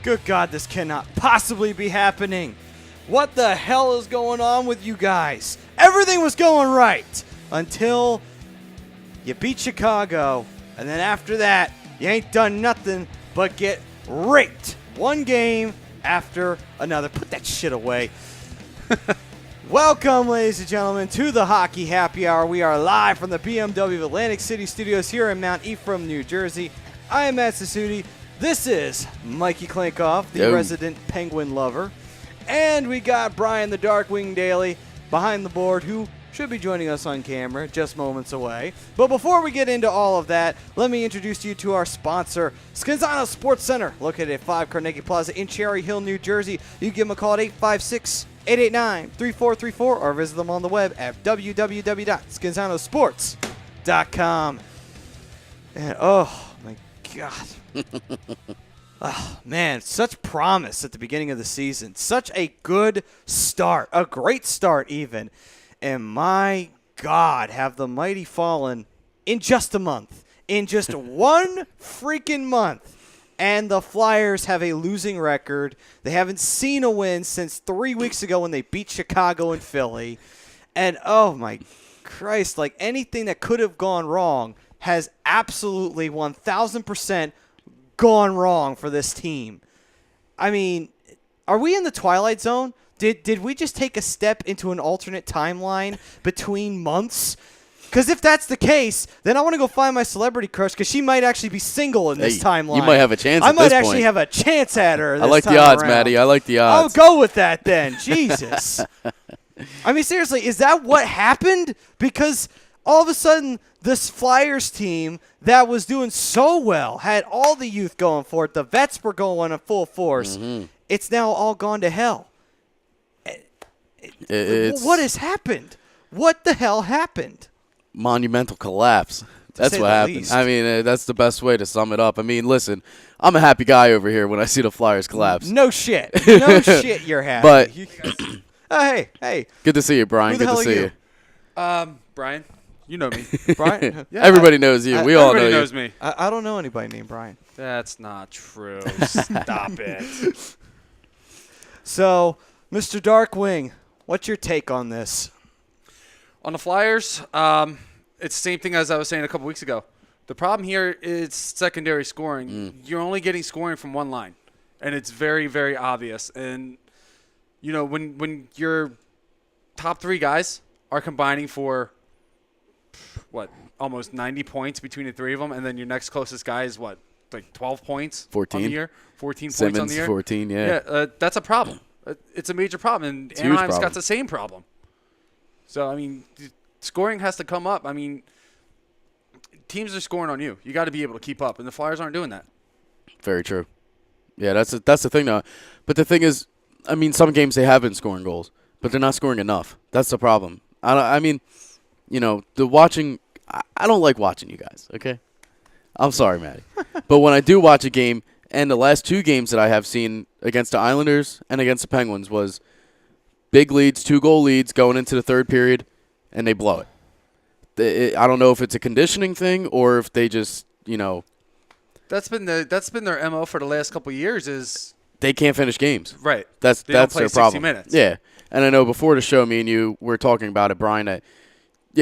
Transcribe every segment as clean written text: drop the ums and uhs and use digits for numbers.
Good God, this cannot possibly be happening. What the hell is going on with you guys? Everything was going right until you beat Chicago, and then after that, you ain't done nothing but get raped. One game after another. Put that shit away. Welcome, ladies and gentlemen, to the Hockey Happy Hour. We are live from the BMW of Atlantic City Studios here in Mount Ephraim, New Jersey. I am Matt Sassuti. This is Mikey Klinkoff, the resident Penguin lover. And we got Brian the Darkwing Daily behind the board, who should be joining us on camera just moments away. But before we get into all of that, let me introduce you to our sponsor, Scanzano Sports Center, located at 5 Carnegie Plaza in Cherry Hill, New Jersey. You can give them a call at 856-889-3434 or visit them on the web at www.scanzanosports.com. And oh my God. Oh, man, such promise at the beginning of the season. Such a good start, a great start even. And my God, have the mighty fallen in just a month. In just one freaking month. And the Flyers have a losing record. They haven't seen a win since 3 weeks ago when they beat Chicago and Philly. And oh my Christ, like anything that could have gone wrong has absolutely 1,000% gone wrong for this team. I mean, are we in the Twilight Zone? Did we just take a step into an alternate timeline between months? Because if that's the case, then I want to go find my celebrity crush because she might actually be single in this timeline. You might have a chance I might actually have a chance at her this I like time the odds, around. Maddie. I like the odds. I'll go with that then. Jesus. I mean, seriously, is that what happened? Because all of a sudden, this Flyers team that was doing so well, had all the youth going for it, the vets were going in full force. Mm-hmm. It's now all gone to hell. What has happened? What the hell happened? Monumental collapse. That's what happened. Least. I mean, that's the best way to sum it up. I mean, listen, I'm a happy guy over here when I see the Flyers collapse. No shit. No shit you're happy. But hey. Good to see you, Brian. Who the Good hell to see are you. Brian, you know me. Brian? Yeah, everybody knows you. We all know Everybody you. knows me. I don't know anybody named Brian. That's not true. Stop it. So, Mr. Darkwing, what's your take on this? On the Flyers, it's the same thing as I was saying a couple weeks ago. The problem here is secondary scoring. You're only getting scoring from one line, and it's very, very obvious. And, you know, when your top three guys are combining for, almost 90 points between the three of them, and then your next closest guy is, 12 points 14. on the year? 14 Simmons, points on the year? 14, yeah. Yeah, that's a problem. It's a major problem, and Anaheim's got the same problem. So, I mean, scoring has to come up. I mean, teams are scoring on you. You got to be able to keep up, and the Flyers aren't doing that. Very true. Yeah, that's the thing, though. But the thing is, I mean, some games they have been scoring goals, but they're not scoring enough. That's the problem. I mean, you know, I don't like watching you guys, okay? I'm sorry, Maddie. But when I do watch a game, and the last two games that I have seen against the Islanders and against the Penguins was big leads, 2-goal leads going into the third period, and they blow it. I don't know if it's a conditioning thing or if they just, you know. That's been their MO for the last couple of years is they can't finish games. Right. That's don't play their 60 problem. minutes. Yeah. And I know before the show, me and you were talking about it, Brian, that,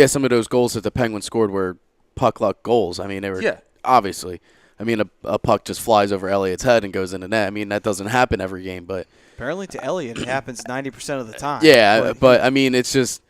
some of those goals that the Penguins scored were puck luck goals. I mean, they were obviously. I mean, a puck just flies over Elliott's head and goes in the net. I mean, that doesn't happen every game, but apparently to Elliott it happens 90% of the time. Yeah, but I mean, it's just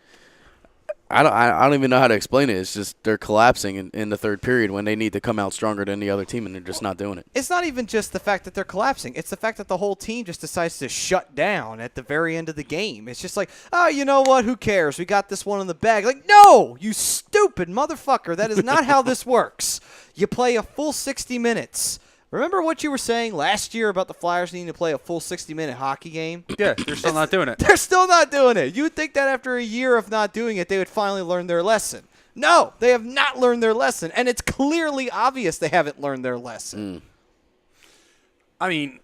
I don't even know how to explain it. It's just they're collapsing in the third period when they need to come out stronger than the other team, and they're just not doing it. It's not even just the fact that they're collapsing. It's the fact that the whole team just decides to shut down at the very end of the game. It's just like, oh, you know what? Who cares? We got this one in the bag. Like, no, you stupid motherfucker. That is not how this works. You play a full 60 minutes. Remember what you were saying last year about the Flyers needing to play a full 60-minute hockey game? Yeah, they're still not doing it. They're still not doing it. You would think that after a year of not doing it, they would finally learn their lesson. No, they have not learned their lesson, and it's clearly obvious they haven't learned their lesson. I mean,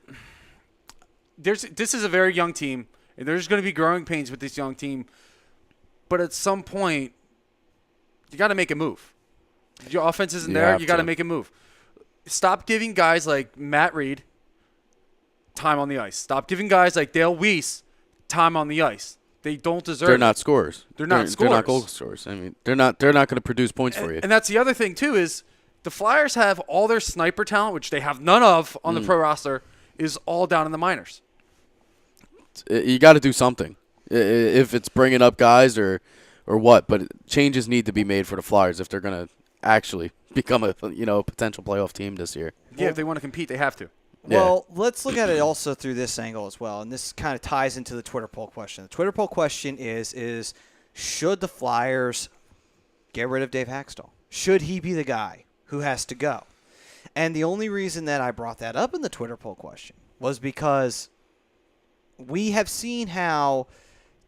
this is a very young team, and there's going to be growing pains with this young team. But at some point, you got to make a move. Your offense isn't there. You got to make a move. Stop giving guys like Matt Reed time on the ice. Stop giving guys like Dale Weiss time on the ice. They don't deserve. They're not scorers. They're not scorers. They're not goal scorers. I mean, they're not going to produce points for you. And that's the other thing too is the Flyers have all their sniper talent, which they have none of on the pro roster, is all down in the minors. You got to do something. If it's bringing up guys or what, but changes need to be made for the Flyers if they're going to actually become a potential playoff team this year. Yeah, if they want to compete, they have to. Well, let's look at it also through this angle as well, and this kind of ties into the Twitter poll question. The Twitter poll question is should the Flyers get rid of Dave Haxtell? Should he be the guy who has to go? And the only reason that I brought that up in the Twitter poll question was because we have seen how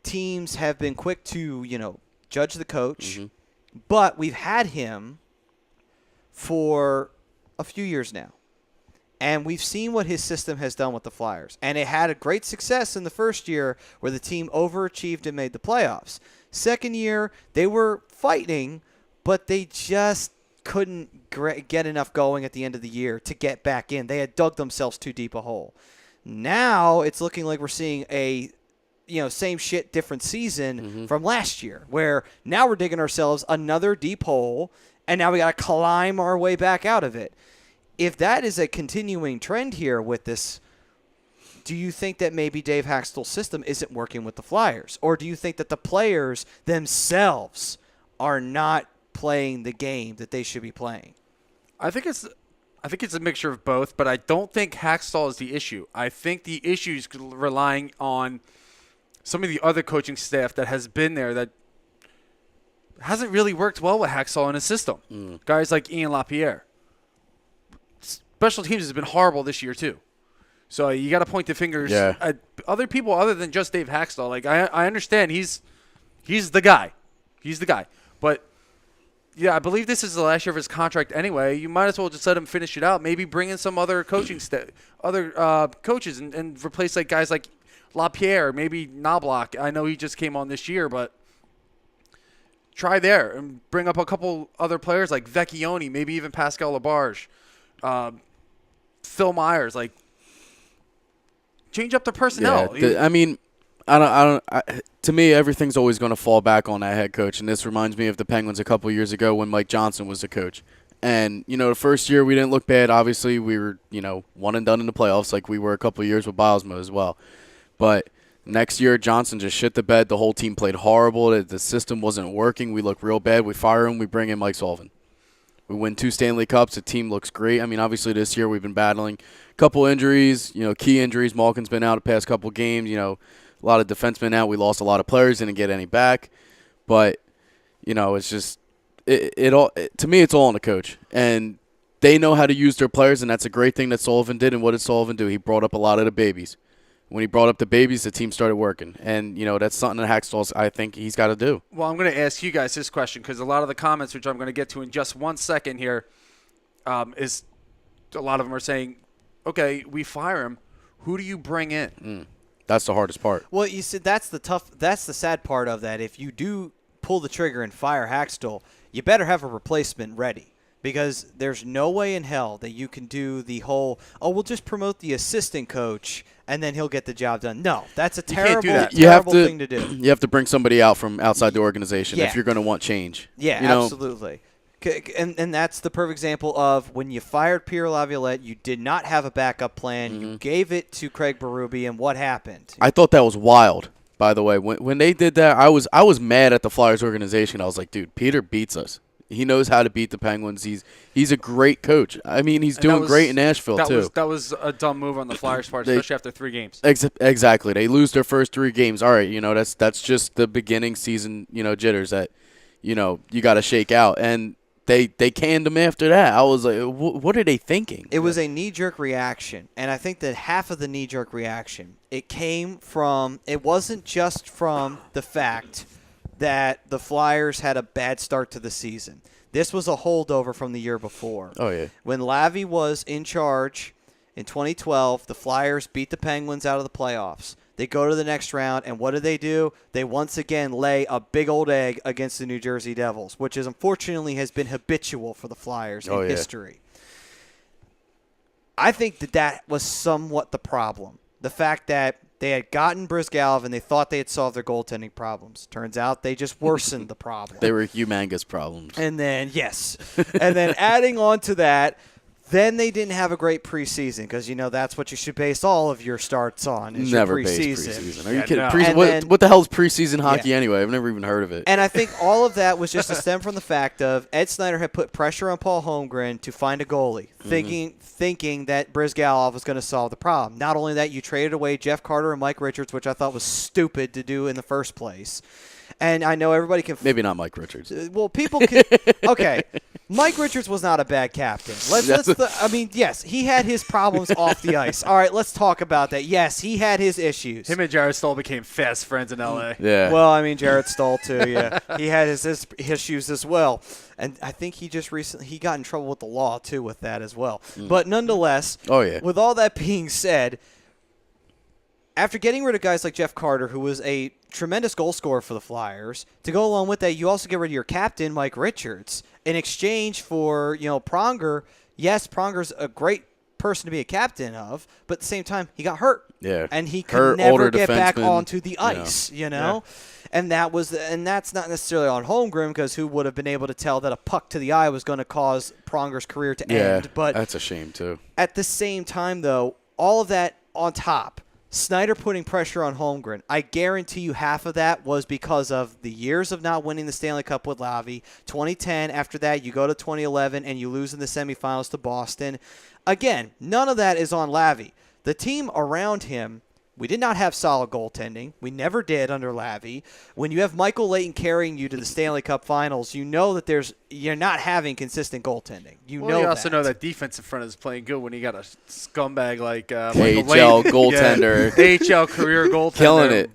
teams have been quick to, judge the coach, but we've had him for a few years now. And we've seen what his system has done with the Flyers. And it had a great success in the first year where the team overachieved and made the playoffs. Second year, they were fighting, but they just couldn't get enough going at the end of the year to get back in. They had dug themselves too deep a hole. Now it's looking like we're seeing a same shit, different season from last year, where now we're digging ourselves another deep hole, and now we got to climb our way back out of it. If that is a continuing trend here with this, do you think that maybe Dave Haxtell's system isn't working with the Flyers? Or do you think that the players themselves are not playing the game that they should be playing? I think it's a mixture of both, but I don't think Haxtell is the issue. I think the issue is relying on some of the other coaching staff that has been there that hasn't really worked well with Haxtell in his system. Guys like Ian LaPierre. Special teams has been horrible this year too. So you got to point the fingers at other people other than just Dave Haxtell. Like I understand he's the guy. He's the guy. But yeah, I believe this is the last year of his contract anyway. You might as well just let him finish it out. Maybe bring in some other coaching coaches and replace like guys like LaPierre, maybe Knobloch. I know he just came on this year, but try there and bring up a couple other players like Vecchione, maybe even Pascal Labarge, Phil Myers. Like, change up the personnel. Yeah, I mean, to me, everything's always going to fall back on that head coach, and this reminds me of the Penguins a couple years ago when Mike Johnson was the coach. And, the first year we didn't look bad. Obviously, we were, one and done in the playoffs like we were a couple years with Bylsma as well. But next year, Johnson just shit the bed. The whole team played horrible. The system wasn't working. We look real bad. We fire him. We bring in Mike Sullivan. We win 2 Stanley Cups. The team looks great. I mean, obviously this year we've been battling a couple injuries, key injuries. Malkin's been out the past couple games, a lot of defensemen out. We lost a lot of players, didn't get any back. But, it's just to me it's all on the coach. And they know how to use their players, and that's a great thing that Sullivan did. And what did Sullivan do? He brought up a lot of the babies. When he brought up the babies, the team started working. And, that's something that Haxtell, I think he's got to do. Well, I'm going to ask you guys this question because a lot of the comments, which I'm going to get to in just 1 second here, is a lot of them are saying, okay, we fire him. Who do you bring in? That's the hardest part. Well, you said that's the sad part of that. If you do pull the trigger and fire Haxtell, you better have a replacement ready. Because there's no way in hell that you can do the whole, we'll just promote the assistant coach and then he'll get the job done. No, that's a terrible thing to do. You have to bring somebody out from outside the organization if you're going to want change. Yeah, absolutely. And that's the perfect example of when you fired Pierre Laviolette, you did not have a backup plan. You gave it to Craig Berube, and what happened? I thought that was wild, by the way. When they did that, I was mad at the Flyers organization. I was like, dude, Peter beats us. He knows how to beat the Penguins. He's a great coach. I mean, he's doing great in Nashville, too. That was a dumb move on the Flyers' part, especially after 3 games. Exactly. They lose their first 3 games. All right, that's just the beginning season, jitters that, you got to shake out. And they canned him after that. I was like, what are they thinking? It was a knee-jerk reaction, and I think that half of the knee-jerk reaction, it wasn't just from the fact that the Flyers had a bad start to the season. This was a holdover from the year before. Oh, yeah. When Lavi was in charge in 2012, the Flyers beat the Penguins out of the playoffs. They go to the next round, and what do? They once again lay a big old egg against the New Jersey Devils, which unfortunately has been habitual for the Flyers in history. I think that was somewhat the problem. The fact that they had gotten Brizgalov and they thought they had solved their goaltending problems. Turns out they just worsened the problem. They were humongous problems. And then, and then adding on to that, then they didn't have a great preseason because, that's what you should base all of your starts on is Never your base preseason. preseason. Are you kidding? No. What the hell is preseason hockey anyway? I've never even heard of it. And I think all of that was just to stem from the fact of Ed Snyder had put pressure on Paul Holmgren to find a goalie, thinking that Brizgalov was going to solve the problem. Not only that, you traded away Jeff Carter and Mike Richards, which I thought was stupid to do in the first place. And I know everybody can. Maybe not Mike Richards. Well, people can. Okay. Mike Richards was not a bad captain. Yes, he had his problems off the ice. All right, let's talk about that. Yes, he had his issues. Him and Jared Stoll became fast friends in L.A. Yeah. Well, Jared Stoll, too, yeah. He had his issues as well. And I think he just recently got in trouble with the law, too, with that as well. But nonetheless, with all that being said, after getting rid of guys like Jeff Carter, who was a tremendous goal scorer for the Flyers, to go along with that, you also get rid of your captain, Mike Richards, in exchange for, Pronger. Yes, Pronger's a great person to be a captain of, but at the same time, he got hurt. Yeah. And he could never get back defenseman, onto the ice, Yeah. And that's not necessarily on Holmgren because who would have been able to tell that a puck to the eye was going to cause Pronger's career to end. But that's a shame, too. At the same time, though, all of that on top, Snyder putting pressure on Holmgren, I guarantee you half of that was because of the years of not winning the Stanley Cup with Lavi. 2010, after that, you go to 2011, and you lose in the semifinals to Boston. Again, none of that is on Lavi. The team around him, we did not have solid goaltending. We never did under Lavi. When you have Michael Leighton carrying you to the Stanley Cup Finals, you know that you're not having consistent goaltending. You also know that defense in front is playing good when you got a scumbag like AHL goaltender, AHL career goaltender, killing it.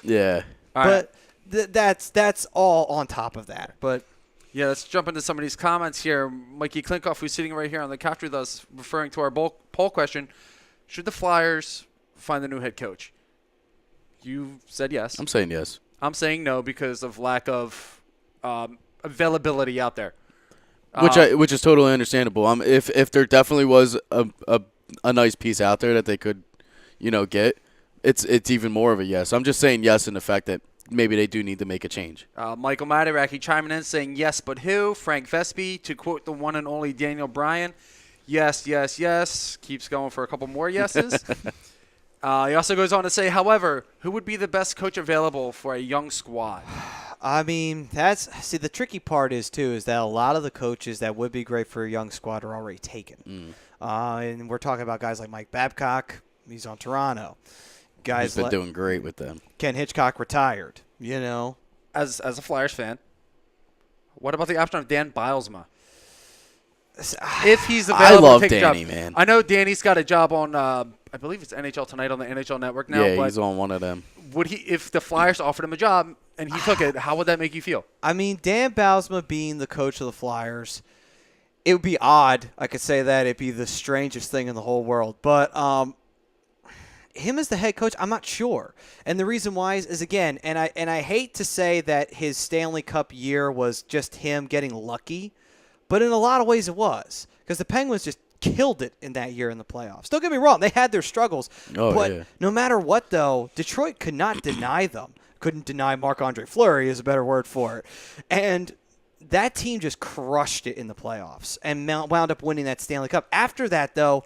Yeah. But that's all on top of that. But yeah, let's jump into some of these comments here. Mikey Klinkoff, who's sitting right here on the couch with us, referring to our poll question: should the Flyers find a new head coach? You said yes. I'm saying yes. I'm saying no because of lack of availability out there. Which is totally understandable. If there definitely was a nice piece out there that they could, get, it's even more of a yes. I'm just saying yes in the fact that maybe they do need to make a change. Michael Mataraki chiming in saying yes, but who? Frank Vespi, to quote the one and only Daniel Bryan. Yes, yes, yes. Keeps going for a couple more yeses. He also goes on to say, however, who would be the best coach available for a young squad? The tricky part is that a lot of the coaches that would be great for a young squad are already taken. And we're talking about guys like Mike Babcock. He's on Toronto. He's been doing great with them. Ken Hitchcock retired, As a Flyers fan, what about the option of Dan Bilesma? If he's available, I love to take Danny, a job. man. I know Danny's got a job on, I believe it's NHL Tonight on the NHL Network now. Yeah, but he's on one of them. Would he, if the Flyers offered him a job and he took it, how would that make you feel? Dan Bilesma being the coach of the Flyers, it would be odd. I could say that it'd be the strangest thing in the whole world. But him as the head coach, I'm not sure. And the reason why is again, and I hate to say that his Stanley Cup year was just him getting lucky. But in a lot of ways it was because the Penguins just killed it in that year in the playoffs. Don't get me wrong. They had their struggles. But no matter what, though, Detroit could not deny them. Couldn't deny Marc-Andre Fleury is a better word for it. And that team just crushed it in the playoffs and wound up winning that Stanley Cup. After that, though,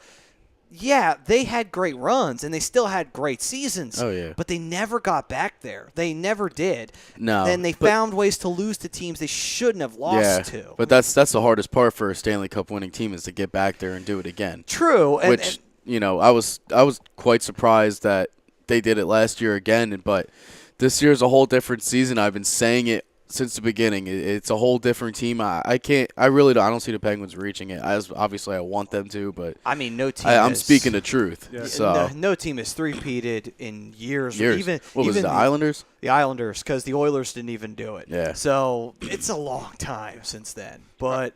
yeah, they had great runs and they still had great seasons. Oh, yeah. But they never got back there. They never did. No. Then they found ways to lose to teams they shouldn't have lost to. But that's the hardest part for a Stanley Cup winning team is to get back there and do it again. True. I was quite surprised that they did it last year again, but this year's a whole different season. I've been saying it since the beginning. It's a whole different team. I don't see the Penguins reaching it. Obviously I want them to, but no team. I'm speaking the truth. Yeah. So no team has three-peated in years. Even the Islanders? The Islanders, because the Oilers didn't even do it. Yeah. So it's a long time since then. But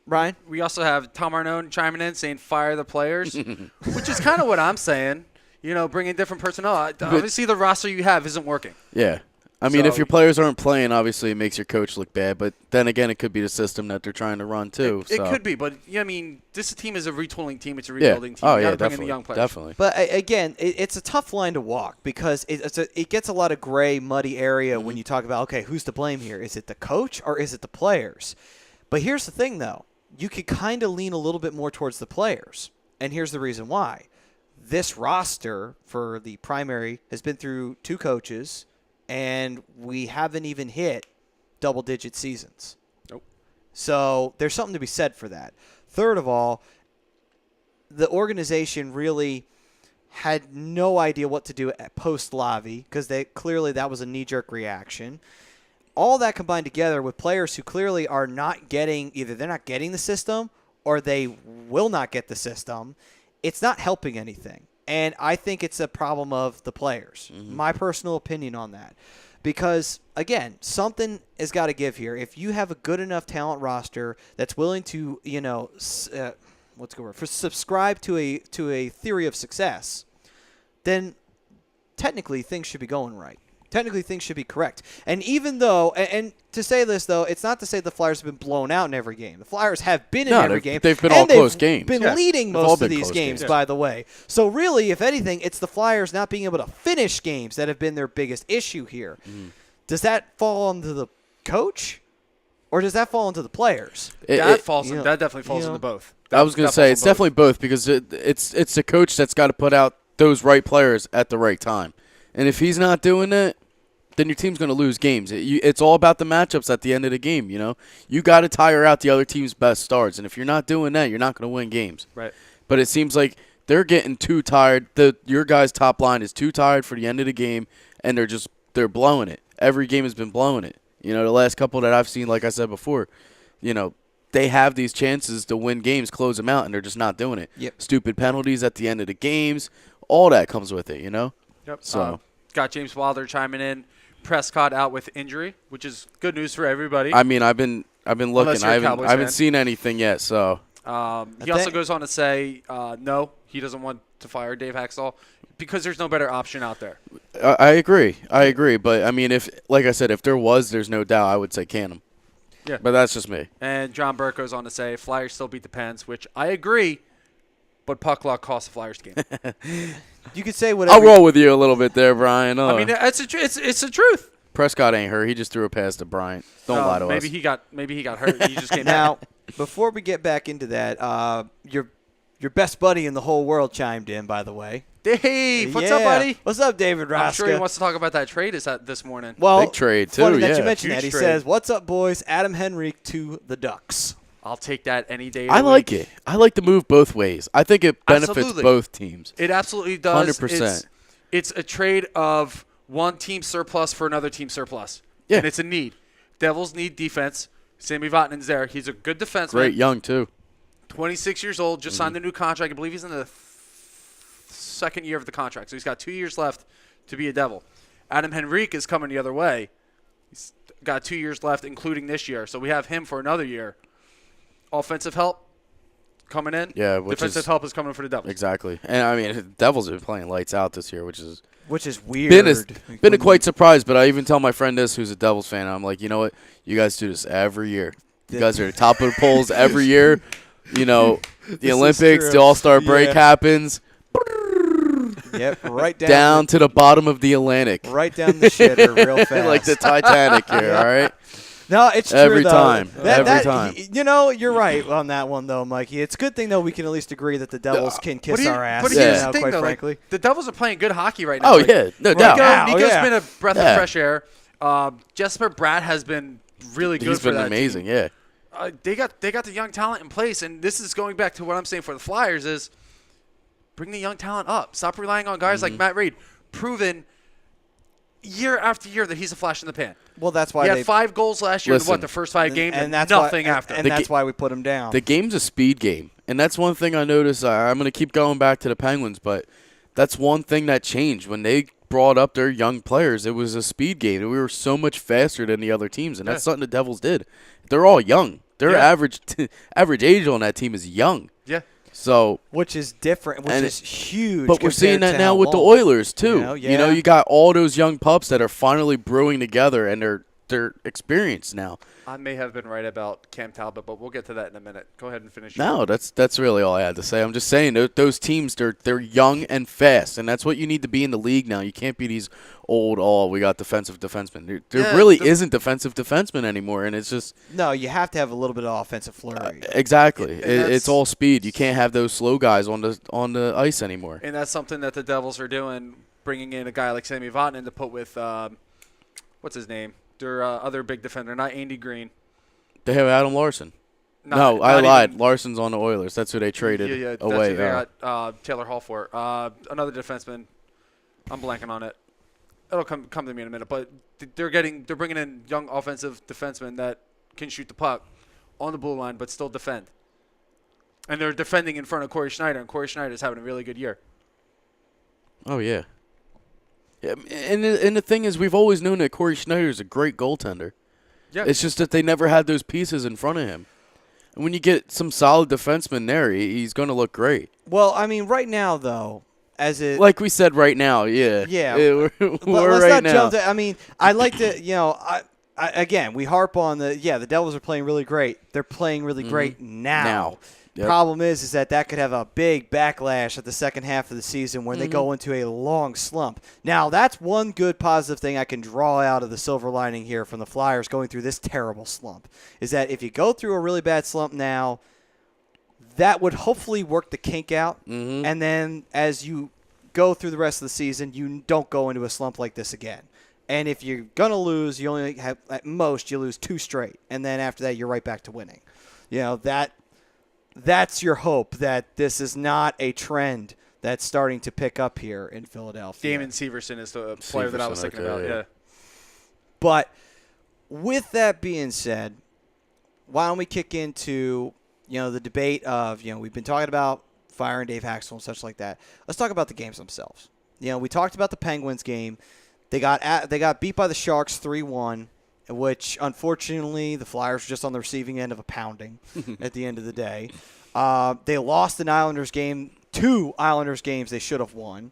Ryan, we also have Tom Arnone chiming in saying fire the players, which is kind of what I'm saying. Bring in different personnel. Obviously, the roster you have isn't working. Yeah. I mean, So- if your players aren't playing, obviously it makes your coach look bad. But then again, it could be the system that they're trying to run too. It so. could be, but I mean, this team is a retooling team. It's a rebuilding team. Oh, You yeah, gotta bring in definitely. the young players. Definitely. But again, it's a tough line to walk because it gets a lot of gray, muddy area when you talk about, okay, who's to blame here? Is it the coach or is it the players? But here's the thing, though. You could kind of lean a little bit more towards the players. And here's the reason why. This roster for the primary has been through 2 coaches, and we haven't even hit double-digit seasons. Nope. So there's something to be said for that. Third of all, the organization really had no idea what to do at post-Lavi because clearly that was a knee-jerk reaction. All that combined together with players who clearly are not getting – either they're not getting the system or they will not get the system – it's not helping anything. And I think it's a problem of the players. My personal opinion on that. Because, again, something has got to give here. If you have a good enough talent roster that's willing to, subscribe to a theory of success, then technically things should be going right. Technically, things should be correct. And even though, and to say this, though, it's not to say the Flyers have been blown out in every game. The Flyers have been in every game. They've been and all close games. Been leading They've all most been of these close games, games. by the way. So really, if anything, it's the Flyers not being able to finish games that have been their biggest issue here. Does that fall onto the coach, or does that fall onto the players? That definitely falls into both. I was going to say it's definitely both because it's the coach that's got to put out those right players at the right time. And if he's not doing that, then your team's going to lose games. It's all about the matchups at the end of the game, You got to tire out the other team's best stars. And if you're not doing that, you're not going to win games. Right. But it seems like they're getting too tired. Your guys' top line is too tired for the end of the game, and they're blowing it. Every game has been blowing it. The last couple that I've seen, like I said before, they have these chances to win games, close them out, and they're just not doing it. Yep. Stupid penalties at the end of the games, all that comes with it, Yep. So Got James Wilder chiming in. Prescott out with injury, which is good news for everybody. I mean, I've been looking. you're a I Cowboys haven't fan. seen anything yet. So He also goes on to say, no, he doesn't want to fire Dave Haxall because there's no better option out there. I agree. But I mean, like I said, if there was, there's no doubt I would say can him. Yeah. But that's just me. And John Burke goes on to say, Flyers still beat the Pens, which I agree, but puck luck cost the Flyers the game. You could say whatever. I'll roll with you a little bit there, Brian. I mean, it's the truth. Prescott ain't hurt. He just threw a pass to Bryant. Don't lie to us. Maybe he got hurt. He just came Now, back. before we get back into that, your best buddy in the whole world chimed in, by the way. Dave, what's up, buddy? What's up, David Raska? I'm sure he wants to talk about that trade this morning. Well, big trade, too, funny that yeah. you mentioned that. Huge He trade. says, "What's up, boys? Adam Henrique to the Ducks." I'll take that any day. I like it. I like the move both ways. I think it benefits Absolutely. both teams. It absolutely does. 100%. It's a trade of one team surplus for another team surplus. Yeah. And it's a need. Devils need defense. Sammy Vatanen's there. He's a good defenseman. Great young, too. 26 years old, just signed a new contract. I believe he's in the second year of the contract. So he's got 2 years left to be a Devil. Adam Henrique is coming the other way. He's got 2 years left, including this year. So we have him for another year. Offensive help coming in. Yeah, defensive help is coming for the Devils. Exactly. And, I mean, the Devils have been playing lights out this year, which is weird. been a quite surprise, but I even tell my friend this, who's a Devils fan, I'm like, you know what? You guys do this every year. You guys are at the top of the polls every year. The Olympics, the All-Star break happens. Yep, right down to the bottom of the Atlantic. Right down the shitter real fast. Like the Titanic here, all right? No, it's true, every though. time. Every time. You're right on that one, though, Mikey. It's a good thing, though, we can at least agree that the Devils can kiss our ass. But here's the thing, quite though. frankly. The Devils are playing good hockey right now. Oh, yeah. No doubt. Nico's been a breath of fresh air. Jesper Bratt has been really good He's for been that amazing, team. yeah. They got the young talent in place, and this is going back to what I'm saying for the Flyers is bring the young talent up. Stop relying on guys like Matt Reed, proven year after year that he's a flash in the pan. Well, that's why he had 5 goals last year Listen, in the first 5 games, and that's nothing why, after. And that's why we put him down. The game's a speed game, and that's one thing I noticed. I'm going to keep going back to the Penguins, but that's one thing that changed. When they brought up their young players, it was a speed game. We were so much faster than the other teams, and that's something the Devils did. They're all young. Their average age on that team is young. Yeah. So, which is different, which is huge. But we're seeing compared that to now how with the long. Oilers too. You know, You got all those young pups that are finally brewing together, and they're experienced now. I may have been right about Cam Talbot, but we'll get to that in a minute. Go ahead and finish. No, that's really all I had to say. I'm just saying those teams, they're young and fast, and that's what you need to be in the league now. You can't be these old, we got defensive defensemen. There really isn't defensive defensemen anymore, and it's just no. You have to have a little bit of offensive flurry. Exactly. It's all speed. You can't have those slow guys on the ice anymore. And that's something that the Devils are doing, bringing in a guy like Sammy Vatanen to put with what's his name? Their other big defender, not Andy Green. They have Adam Larson. Not I lied. even, Larson's on the Oilers. That's who they traded away. That's who they got Taylor Hall for. Another defenseman. I'm blanking on it. It'll come to me in a minute. But they're bringing in young offensive defensemen that can shoot the puck on the blue line but still defend. And they're defending in front of Corey Schneider, and Corey Schneider's having a really good year. Oh, yeah. Yeah, and the thing is, we've always known that Corey Schneider is a great goaltender. Yeah. It's just that they never had those pieces in front of him. And when you get some solid defensemen there, he's going to look great. Well, I mean, right now though, like we said, right now, yeah. Let's right not now. jump to. I mean, I like to. Again, we harp on the Devils are playing really great. They're playing really great now. Yep. Problem is that could have a big backlash at the second half of the season when they go into a long slump. Now, that's one good positive thing I can draw out of the silver lining here from the Flyers going through this terrible slump, is that if you go through a really bad slump now, that would hopefully work the kink out, and then as you go through the rest of the season, you don't go into a slump like this again. And if you're going to lose, you only have, at most, you lose 2 straight, and then after that, you're right back to winning. That's your hope, that this is not a trend that's starting to pick up here in Philadelphia. Damon Severson is the player that I was thinking about. Yeah. But with that being said, why don't we kick into the debate of we've been talking about firing Dave Haxtell and such like that. Let's talk about the games themselves. We talked about the Penguins game. They got beat by the Sharks 3-1. Which, unfortunately, the Flyers were just on the receiving end of a pounding at the end of the day. They lost an Islanders game, 2 Islanders games they should have won.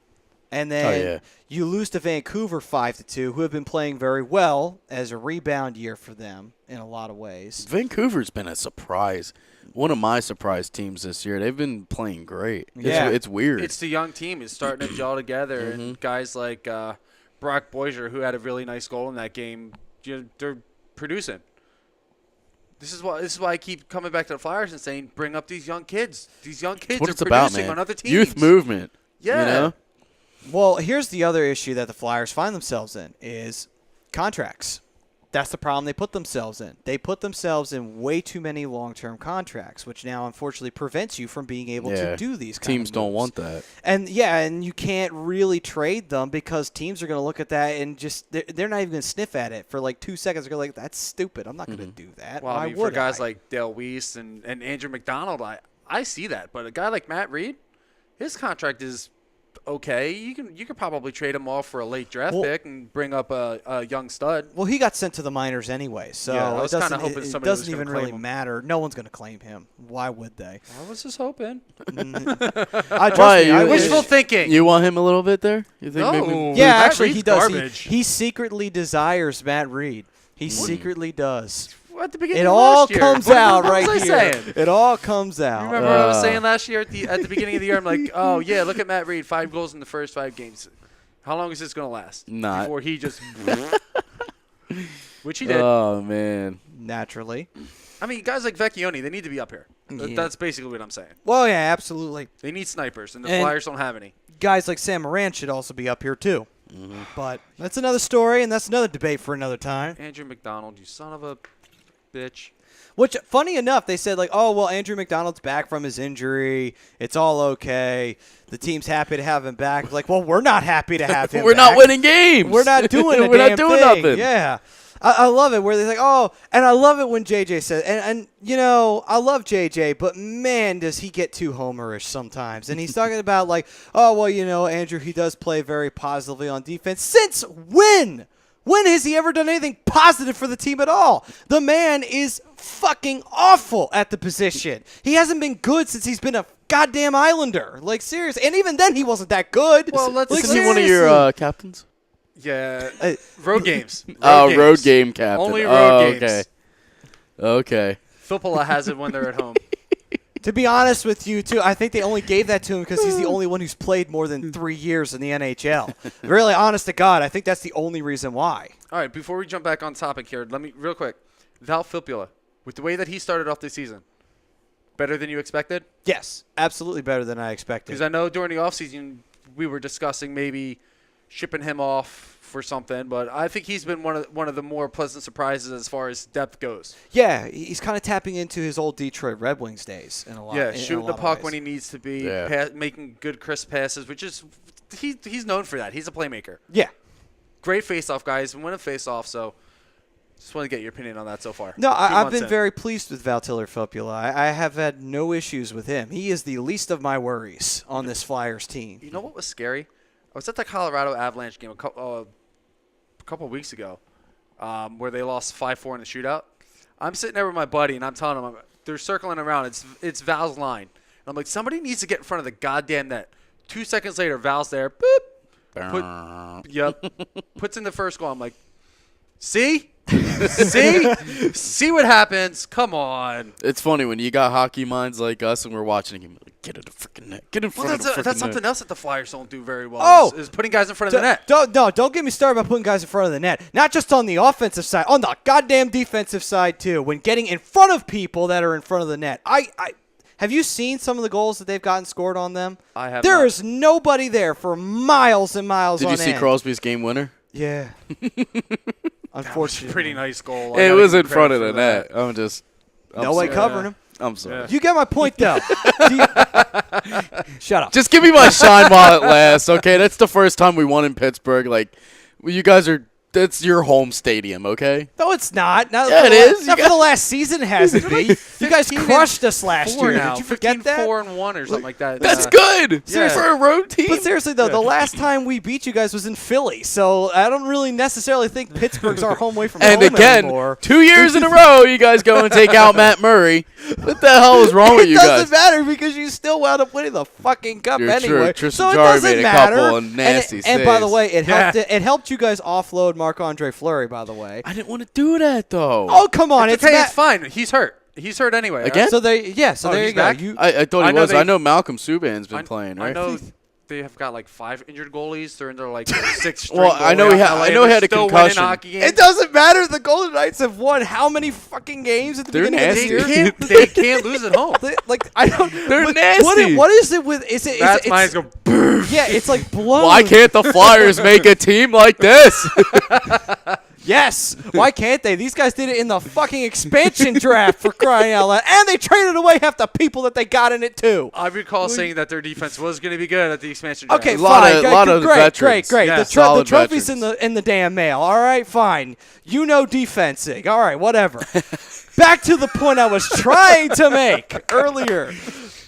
And then you lose to Vancouver 5-2, who have been playing very well as a rebound year for them in a lot of ways. Vancouver's been a surprise. One of my surprise teams this year. They've been playing great. Yeah. It's weird. It's the young team. It's starting to gel together. And guys like Brock Boisier, who had a really nice goal in that game, they're producing. This is why I keep coming back to the Flyers and saying, bring up these young kids. These young kids are producing on other teams. Youth movement. Yeah. Well, here's the other issue that the Flyers find themselves in is contracts. That's the problem they put themselves in. They put themselves in way too many long-term contracts, which now unfortunately prevents you from being able to do these kind teams of don't moves. want that. And and you can't really trade them because teams are going to look at that and just they're not even going to sniff at it for like 2 seconds. They're going to that's stupid. I'm not going to do that. Well, Why I mean, would for guys like Dale Weiss and Andrew McDonald, I see that. But a guy like Matt Reed, his contract is okay. You could probably trade him off for a late draft pick and bring up a young stud. Well, he got sent to the minors anyway, so I was kinda hoping it somebody was doesn't gonna even claim really him. matter. No one's going to claim him. Why would they? I was just hoping. I Wishful thinking. You want him a little bit there? You think No. maybe? Yeah, Matt actually, he Reed's does. garbage. He secretly desires Matt Reed. He secretly does. At the beginning It of all last year. comes What out was right I here. saying? It all comes out. You remember what I was saying last year at the beginning of the year? I'm like, oh, yeah, look at Matt Reed, 5 goals in the first 5 games. How long is this going to last? Not. Before he just – which he did. Oh, man. Naturally. I mean, guys like Vecchione, they need to be up here. Yeah. That's basically what I'm saying. Well, yeah, absolutely. They need snipers, and the And- Flyers don't have any. Guys like Sam Moran should also be up here, too. But that's another story, and that's another debate for another time. Andrew McDonald, you son of a bitch. Which, funny enough, they said, like, oh, well, Andrew McDonald's back from his injury. It's all okay. The team's happy to have him back. Like, well, we're not happy to have him We're back. not winning games. We're not doing a We're damn not doing thing. nothing. Yeah. I love it where they're like, oh, and I love it when JJ says, and I love JJ, but man, does he get too homerish sometimes. And he's talking about like, oh, well, Andrew, he does play very positively on defense. Since when? When has he ever done anything positive for the team at all? The man is fucking awful at the position. He hasn't been good since he's been a goddamn Islander. Like, seriously. And even then, he wasn't that good. Well, let's Isn't see he one of your captains? Yeah, road games. Road game captain. Only road games. Okay. Okay. Filppula has it when they're at home. To be honest with you, too, I think they only gave that to him because he's the only one who's played more than 3 years in the NHL. Really, honest to God, I think that's the only reason why. All right, before we jump back on topic here, let me real quick. Val Filppula, with the way that he started off the season, better than you expected? Yes, absolutely better than I expected. Because I know during the offseason we were discussing maybe shipping him off for something, but I think he's been one of the more pleasant surprises as far as depth goes. Yeah, he's kind of tapping into his old Detroit Red Wings days in a lot. Yeah, in shooting a the lot of puck ways. when he needs to be, Yeah. making good crisp passes, which is he's known for that. He's a playmaker. Yeah. Great face-off guys, and win a face-off. So, just want to get your opinion on that so far. No, 2 I've months been in. very pleased with Valtteri Filppula. I have had no issues with him. He is the least of my worries on this Flyers team. You know what was scary? I was at the Colorado Avalanche game a couple weeks ago, where they lost 5-4 in the shootout. I'm sitting there with my buddy, and I'm telling him they're circling around. It's Val's line, and I'm like, somebody needs to get in front of the goddamn net. 2 seconds later, Val's there. Boop. Puts in the first goal. I'm like, see, see what happens. Come on. It's funny when you got hockey minds like us and we're watching him. Like, get in the freaking net. Get in front of the freaking net. That's something else that the Flyers don't do very well. Oh! is putting guys in front of the net. Don't get me started about putting guys in front of the net. Not just on the offensive side, on the goddamn defensive side too. When getting in front of people that are in front of the net. Have you seen some of the goals that they've gotten scored on them? I have. There not. is nobody there for miles and miles on Did you see end. Crosby's game winner? Yeah. Unfortunately. Pretty nice goal. I It gotta was give in front of credit the for net. I'm No way sorry. covering him. I'm sorry. Yeah. You get my point, though. Shut up. Just give me my shine while it lasts, okay? That's the first time we won in Pittsburgh. Like, you guys are. That's your home stadium, okay? No, it's not. Not Yeah, for it the is. Not You for the last season, it hasn't been. You guys 15 crushed us last year. now. Did you forget that? 4-1 or something like that. That's good. Yeah. For a road team. But seriously, though, the last time we beat you guys was in Philly, so I don't really necessarily think Pittsburgh's our home away from And home again, anymore. 2 years in a row, you guys go and take out Matt Murray. What the hell is wrong with you It doesn't guys? matter because you still wound up winning the fucking cup You're anyway. true. Tristan So it Jarry doesn't made a matter. couple of nasty and by the saves. way, it Yeah. helped you guys offload Marc-Andre Fleury, by the way. I didn't want to do that, though. Oh, come on. It's okay. It's fine. He's hurt. He's hurt anyway. right? Again? So there you he's go. back? I thought I he know was. they- I know Malcolm Subban's been playing, right? I know they have got like 5 injured goalies. They're in their like 6th straight. Well, I know goalie he off had- LA, I know he and had a they're still winning concussion. hockey games. It doesn't matter. The Golden Knights have won how many fucking games at the They're beginning nasty. of the year? They can't lose at home. Like I don't. They're what- nasty. What is it with? Is it? That's it's, mine. Go. Boof. Yeah, it's like blown. Why can't the Flyers make a team like this? Yes. Why can't they? These guys did it in the fucking expansion draft for crying out loud, and they traded away half the people that they got in it too. I recall saying that their defense was going to be good at the expansion draft. Okay, A lot fine. of- Great, lot of great, veterans. great. Yeah, The solid trophy's veterans. in the damn mail. All right, fine. You know defensing. All right, whatever. Back to the point I was trying to make earlier.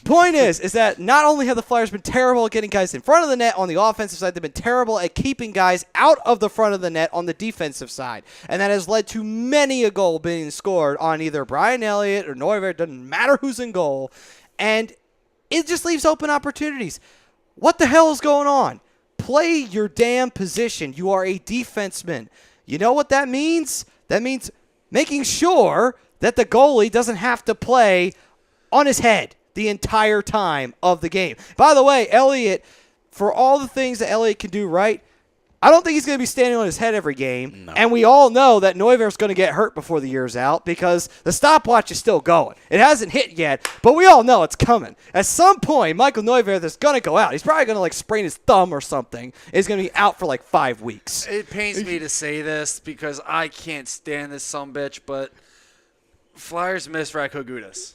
Point is that not only have the Flyers been terrible at getting guys in front of the net on the offensive side, they've been terrible at keeping guys out of the front of the net on the defensive side. And that has led to many a goal being scored on either Brian Elliott or Neuvirth. It doesn't matter who's in goal. And it just leaves open opportunities. What the hell is going on? Play your damn position. You are a defenseman. You know what that means? That means making sure that the goalie doesn't have to play on his head the entire time of the game. By the way, Elliott, for all the things that Elliott can do right, I don't think he's going to be standing on his head every game. No. And we all know that Neuvirth's going to get hurt before the year's out because the stopwatch is still going. It hasn't hit yet, but we all know it's coming. At some point, Michael Neuvirth is going to go out. He's probably going to like sprain his thumb or something. He's going to be out for like 5 weeks. It pains me to say this because I can't stand this sumbitch, but Flyers miss Radko Gudas.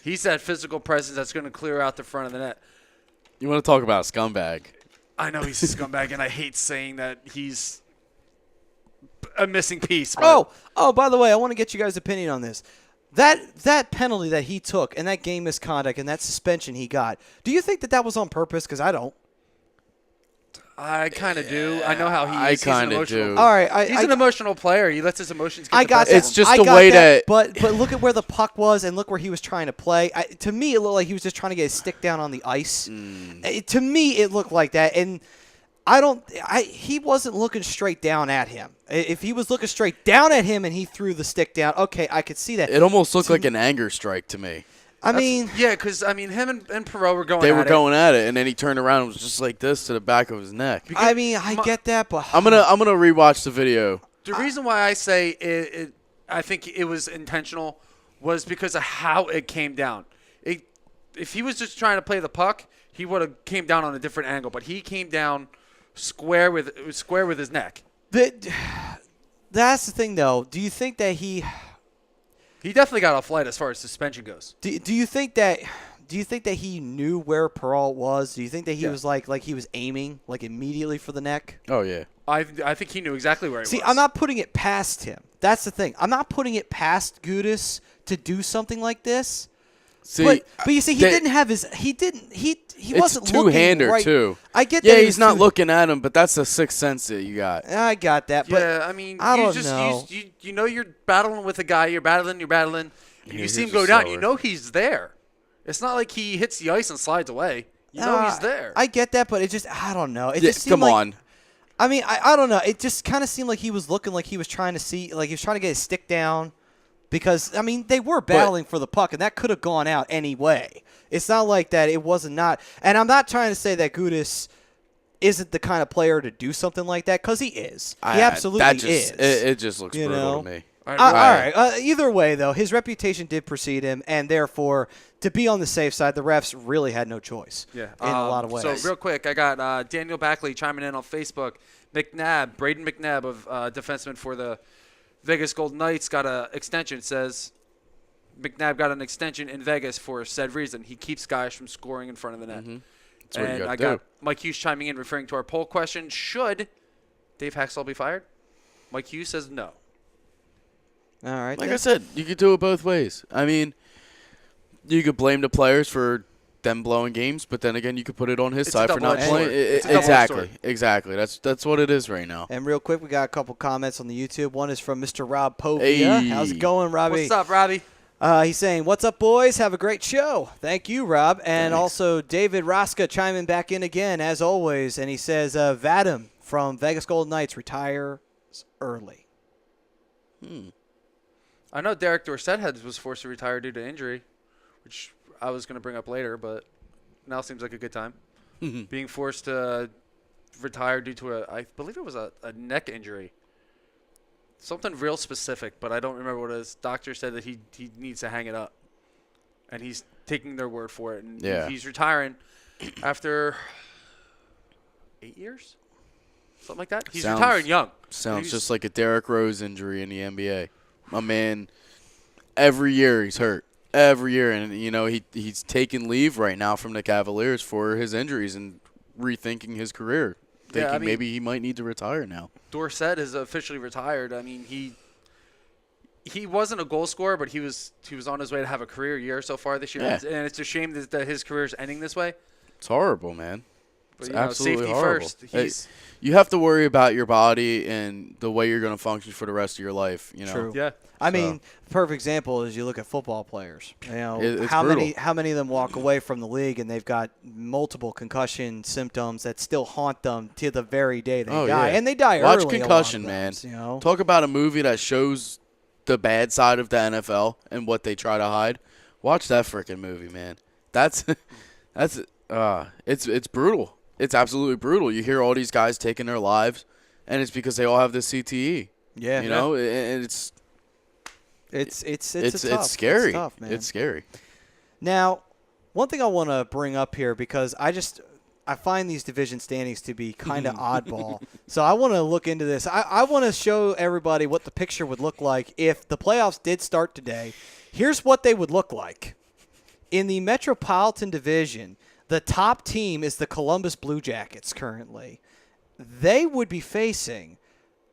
He's that physical presence that's going to clear out the front of the net. You want to talk about a scumbag? I know he's a scumbag, and I hate saying that he's a missing piece. But Oh, by the way, I want to get you guys' opinion on this. That penalty that he took and that game misconduct and that suspension he got, do you think that was on purpose? Because I don't. I kind of do. I know how he I is. He's an kinda emotional. do. All right, He's an emotional player. He lets his emotions get I the got best that. of It's him. just I the got way that. that- But look at where the puck was, and look where he was trying to play. To me, it looked like he was just trying to get his stick down on the ice. To me, it looked like that, and he wasn't looking straight down at him. If he was looking straight down at him and he threw the stick down, okay, I could see that. It almost looked like an anger strike to me. I mean, yeah, because him and Perot were going. They at were it. going at it, and then he turned around and was just like this to the back of his neck. I mean, I get that, but I'm gonna rewatch the video. The reason why I say I think it was intentional was because of how it came down. If he was just trying to play the puck, he would have came down on a different angle. But he came down square with his neck. That's the thing, though. Do you think that he definitely got a flight as far as suspension goes. do you think that he knew where Peralt was? Do you think that he was like he was aiming like immediately for the neck? Oh yeah. I think he knew exactly where he was. See, I'm not putting it past him. That's the thing. I'm not putting it past Gudis to do something like this. See, But you see, he didn't have his. He wasn't looking two-hander right. too. I get Yeah, that. he's not looking at him, but that's the sixth sense that you got. I got that. But Yeah, I mean, I you don't just know. you know you're battling with a guy. You're battling, and you he's see him just go down. slower. You know he's there. It's not like he hits the ice and slides away. You know he's there. I get that, but it just I don't know. It Yeah, just seemed come like, on. I mean, I don't know. It just kind of seemed like he was looking like he was trying to see, like he was trying to get his stick down, because I mean they were battling for the puck, and that could have gone out anyway. It's not like that. It wasn't not. And I'm not trying to say that Gudis isn't the kind of player to do something like that, because he is. He absolutely is. It just looks You brutal know? to me. All All right, right. Either way, though, his reputation did precede him, and therefore, to be on the safe side, the refs really had no choice. Yeah, in a lot of ways. So real quick, I got Daniel Backley chiming in on Facebook. Braden McNabb of defenseman for the Vegas Golden Knights got an extension. It says McNabb got an extension in Vegas for said reason. He keeps guys from scoring in front of the net. That's what you And gotta I do. got Mike Hughes chiming in, referring to our poll question: should Dave Haxall be fired? Mike Hughes says no. All right. Like I said, you could do it both ways. I mean, you could blame the players for them blowing games, but then again, you could put it on his It's a side for not double-edged playing. sword. It's a double-edged Exactly, sword. exactly. That's what it is right now. And real quick, we got a couple comments on the YouTube. One is from Mr. Rob Povia. Hey. How's it going, Robbie? What's up, Robbie? He's saying, "What's up, boys? Have a great show." Thank you, Rob. And Thanks. also David Raska chiming back in again, as always. And he says, Vadim from Vegas Golden Knights retires early. I know Derek Dorsett was forced to retire due to injury, which I was going to bring up later, but now seems like a good time. Being forced to retire due to I believe it was a neck injury. Something real specific, but I don't remember what it is. Doctor said that he needs to hang it up, and he's taking their word for it. And Yeah. he's retiring after 8 years, something like that. He's Sounds- retiring young. Sounds He's- just like a Derrick Rose injury in the NBA. My man, every year he's hurt. Every year, and he's taking leave right now from the Cavaliers for his injuries and rethinking his career, Yeah, thinking I mean- maybe he might need to retire now. Dorsett is officially retired. I mean, he wasn't a goal scorer, but he was on his way to have a career year so far this year. Yeah. And it's a shame that his career is ending this way. It's horrible, man. But, It's absolutely safety horrible. first. Hey, He's you have to worry about your body and the way you're going to function for the rest of your life. True. yeah. I mean, perfect example is you look at football players. It's how brutal. many of them walk away from the league and they've got multiple concussion symptoms that still haunt them to the very day they die, and they die Watch early. Concussion, a lot of man. times, Talk about a movie that shows the bad side of the NFL and what they try to hide. Watch that freaking movie, man. It's brutal. It's absolutely brutal. You hear all these guys taking their lives, and it's because they all have this CTE. Yeah, You know, and it's tough. scary. It's tough, man. It's scary. Now, one thing I want to bring up here, because I find these division standings to be kind of oddball. So I want to look into this. I want to show everybody what the picture would look like if the playoffs did start today. Here's what they would look like. In the Metropolitan Division, the top team is the Columbus Blue Jackets currently. They would be facing,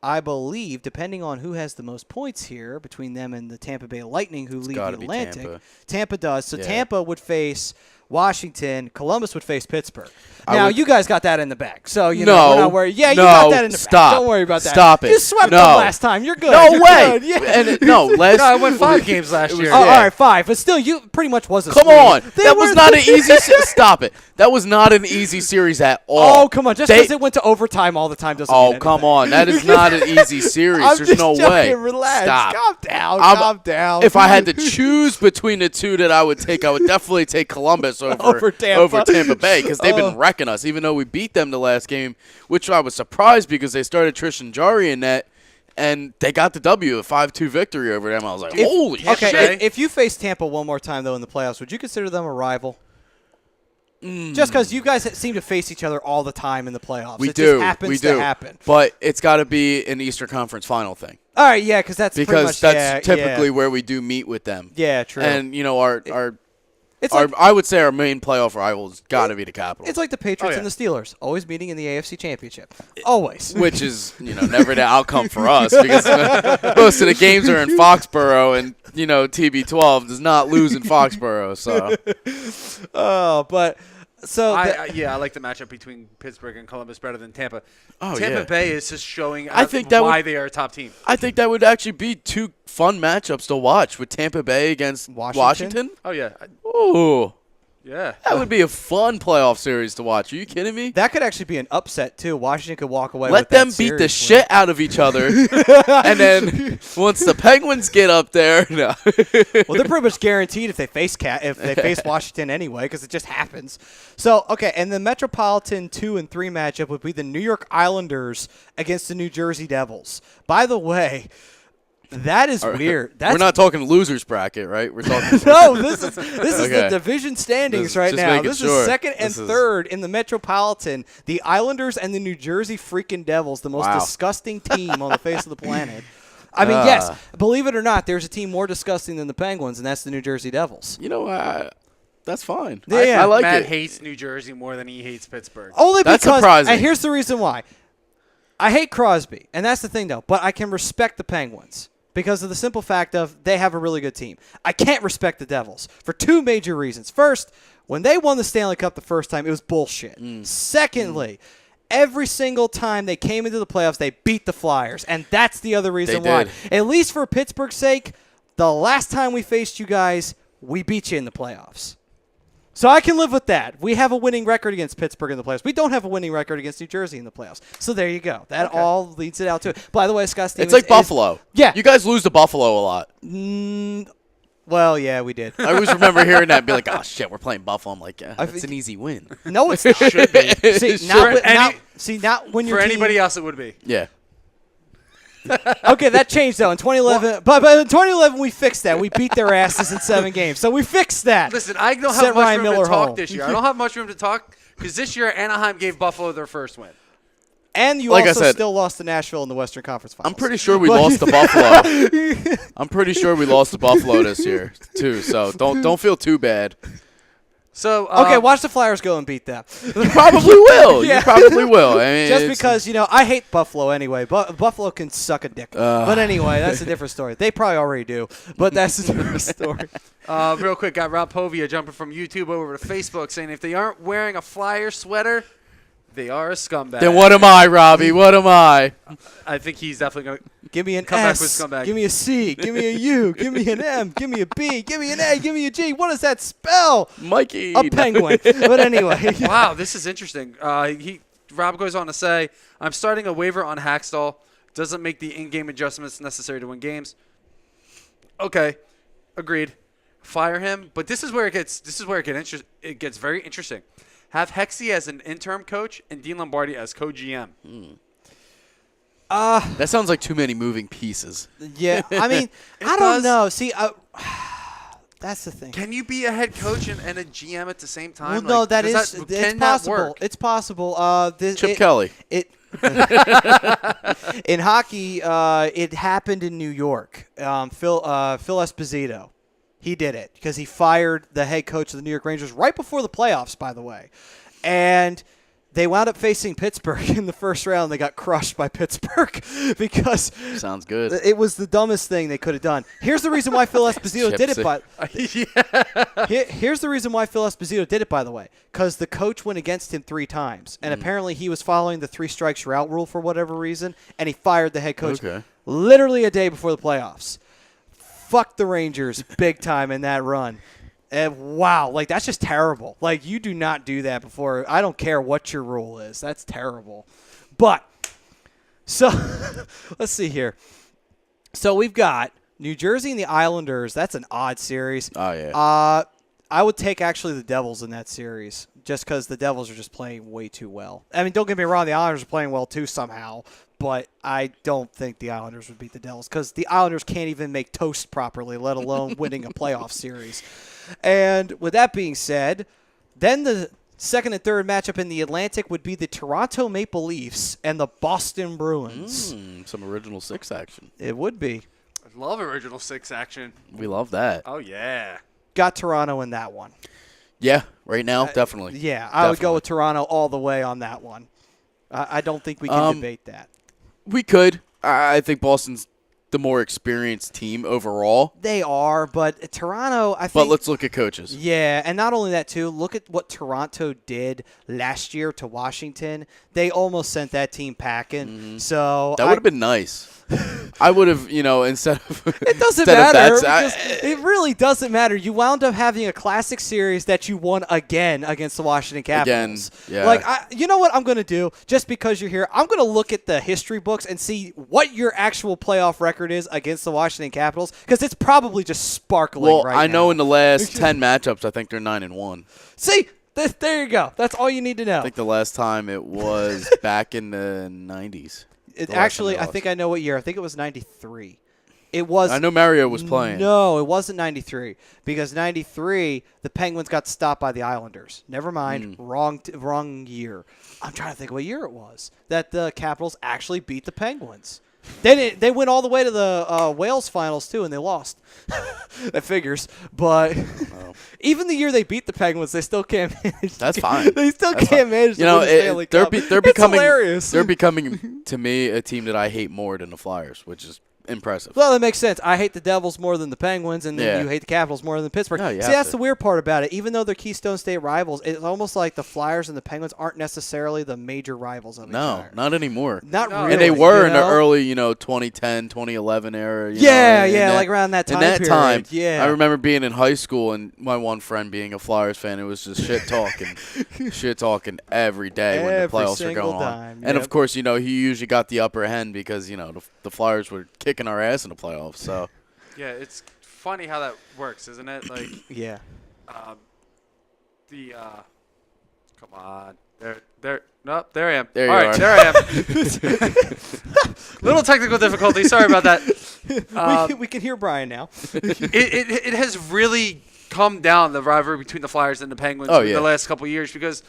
I believe, depending on who has the most points here, between them and the Tampa Bay Lightning, who lead the gotta be Atlantic. Tampa. Tampa does. So Yeah. Tampa would face Washington, Columbus would face Pittsburgh. Now, you guys got that in the bag, so we're not worried. Yeah, you got that in the bag. Don't worry about that. Stop it. You swept them last time. You're good. No You're way. Good. Yeah. I won 5 games last year. All right, 5. But still, you pretty much was a Come sweep. on. That was not an easy Stop it. That was not an easy series at all. Oh, come on. Just because it went to overtime all the time doesn't mean anything. Come on. That is not an easy series. I'm There's just no joking. way. Relax. Stop. Calm down. Calm down. If I had to choose between the two that I would take, I would definitely take Columbus over Tampa Bay because they've been wrecking us, even though we beat them the last game, which I was surprised because they started Tristan Jari in net, and they got the W, a 5-2 victory over them. I was like, holy shit. Okay, if you face Tampa one more time, though, in the playoffs, would you consider them a rival? Just because you guys seem to face each other all the time in the playoffs. It just happens to happen. But it's got to be an Eastern Conference final thing. All right, yeah, because that's typically where we do meet with them. Yeah, true. And, I would say our main playoff rival has got to be the Capitals. It's like the Patriots and the Steelers, always meeting in the AFC Championship. Always. Which is, never the outcome for us because most of the games are in Foxborough and, TB12 does not lose in Foxborough. So. I like the matchup between Pittsburgh and Columbus better than Tampa. Tampa Bay is just showing why they are a top team. I think that would actually be 2 fun matchups to watch with Tampa Bay against Washington. Oh, yeah. Ooh. Yeah. That would be a fun playoff series to watch. Are you kidding me? That could actually be an upset, too. Washington could walk away with that. Let them beat the shit out of each other. And then once the Penguins get up there. No. Well, they're pretty much guaranteed if they face Washington anyway because it just happens. So, okay, and the Metropolitan 2 and 3 matchup would be the New York Islanders against the New Jersey Devils. By the way, that is weird. We're not talking losers bracket, right? We're talking. No, this is the division standings right now. This is second and third in the Metropolitan. The Islanders and the New Jersey freaking Devils, the most disgusting team on the face of the planet. I mean, yes, believe it or not, there's a team more disgusting than the Penguins, and that's the New Jersey Devils. That's fine. Yeah, I like Matt it. hates New Jersey more than he hates Pittsburgh. Only that's because, surprising. and here's the reason why. I hate Crosby, and that's the thing, though, but I can respect the Penguins. Because of the simple fact of they have a really good team. I can't respect the Devils for 2 major reasons. First, when they won the Stanley Cup the first time, it was bullshit. Secondly, every single time they came into the playoffs, they beat the Flyers. And that's the other reason why. At least for Pittsburgh's sake, the last time we faced you guys, we beat you in the playoffs. So I can live with that. We have a winning record against Pittsburgh in the playoffs. We don't have a winning record against New Jersey in the playoffs. So there you go. That all leads it out to it. By the way, Scott Stevens. It's like Buffalo. Yeah. You guys lose to Buffalo a lot. Well, yeah, we did. I always remember hearing that and be like, oh, shit, we're playing Buffalo. I'm like, yeah, it's an easy win. No, it's not. Should be. Not when you're for anybody else, it would be. Yeah. Okay, that changed though in 2011. But in 2011 we fixed that. We beat their asses in 7 games, so we fixed that. Listen, I don't have much room to talk this year. I don't have much room to talk because this year Anaheim gave Buffalo their first win. And you also still lost to Nashville in the Western Conference Finals. I'm pretty sure we lost to Buffalo. I'm pretty sure we lost to Buffalo this year too. So don't feel too bad. So okay, watch the Flyers go and beat them. You probably will. Yeah. You probably will. I mean, just because I hate Buffalo anyway. Buffalo can suck a dick. But anyway, that's a different story. They probably already do, but that's a different story. Real quick, got Rob Povia jumping from YouTube over to Facebook saying if they aren't wearing a Flyer sweater, they are a scumbag. Then what am I, Robbie? What am I? I think he's definitely going to give me an come S, back with scumbag. Give me a C, give me a U, give me an M, give me a B, give me an A, give me a G. What does that spell? Mikey. A penguin. But anyway. Wow, this is interesting. Rob goes on to say, I'm starting a waiver on Hackstall. Doesn't make the in-game adjustments necessary to win games. Okay, agreed. Fire him. But this is where it gets very interesting. Have Hexie as an interim coach and Dean Lombardi as co-GM. That sounds like too many moving pieces. Yeah, I mean, I don't know. See, that's the thing. Can you be a head coach and a GM at the same time? Well, no, it's possible. Work? It's possible. Chip Kelly. In hockey, it happened in New York. Phil Esposito. He did it because he fired the head coach of the New York Rangers right before the playoffs, by the way. And They wound up facing Pittsburgh in the first round. They got crushed by Pittsburgh because Sounds good. it was the dumbest thing they could have done. Here's the reason why Phil Esposito did it. Here's the reason why Phil Esposito did it, by the way, because the coach went against him 3 times, and apparently he was following the 3 strikes route rule for whatever reason, and he fired the head coach literally a day before the playoffs. Fuck the Rangers big time in that run. And wow, like that's just terrible. Like you do not do that before. I don't care what your rule is. That's terrible. But so let's see here. So we've got New Jersey and the Islanders. That's an odd series. Oh yeah. I would take actually the Devils in that series just because the Devils are just playing way too well. I mean, don't get me wrong, the Islanders are playing well too somehow, but I don't think the Islanders would beat the Devils because the Islanders can't even make toast properly, let alone winning a playoff series. And with that being said, then the second and third matchup in the Atlantic would be the Toronto Maple Leafs and the Boston Bruins. Some original 6 action. It would be. I love original 6 action. We love that. Oh, yeah. Got Toronto in that one. Yeah, right now, definitely. Yeah, I would go with Toronto all the way on that one. I don't think we can debate that. We could. I think Boston's the more experienced team overall. They are, but Toronto, I think. But let's look at coaches. Yeah, and not only that, too, look at what Toronto did last year to Washington. They almost sent that team packing. So That would have been nice. I would have, instead of it doesn't instead matter. of that, It really doesn't matter. You wound up having a classic series that you won again against the Washington Capitals. Again, yeah. Like, you know what I'm going to do? Just because you're here, I'm going to look at the history books and see what your actual playoff record is against the Washington Capitals because it's probably just sparkling right now. I know in the last 10 matchups, I think they're 9-1. See? There you go. That's all you need to know. I think the last time it was back in the 90s. Actually, I think I know what year. I think it was 93. It was. I know Mario was playing. No, it wasn't 93 because 93 the Penguins got stopped by the Islanders. Never mind, wrong year. I'm trying to think what year it was that the Capitals actually beat the Penguins. They went all the way to the Wales finals too, and they lost. That figures, but even the year they beat the Penguins, they still can't manage. That's fine. They still can't manage. They're becoming. Hilarious. They're becoming to me a team that I hate more than the Flyers, which is impressive. Well, that makes sense. I hate the Devils more than the Penguins, and then you hate the Capitals more than Pittsburgh. No, See, that's the weird part about it. Even though they're Keystone State rivals, it's almost like the Flyers and the Penguins aren't necessarily the major rivals of each other. No, not anymore. Not really. And they were in the early, 2010, 2011 era. Like around that time period. Yeah. I remember being in high school and my one friend being a Flyers fan. It was just shit talking every day when the playoffs were going on. And of course, he usually got the upper hand because the Flyers were kicking our ass in the playoffs. So yeah, it's funny how that works, isn't it? Like yeah. Come on. Nope, there I am. There you All right, are. there I am. Little technical difficulty. Sorry about that. We can hear Brian now. It has really come down, the rivalry between the Flyers and the Penguins in the last couple of years because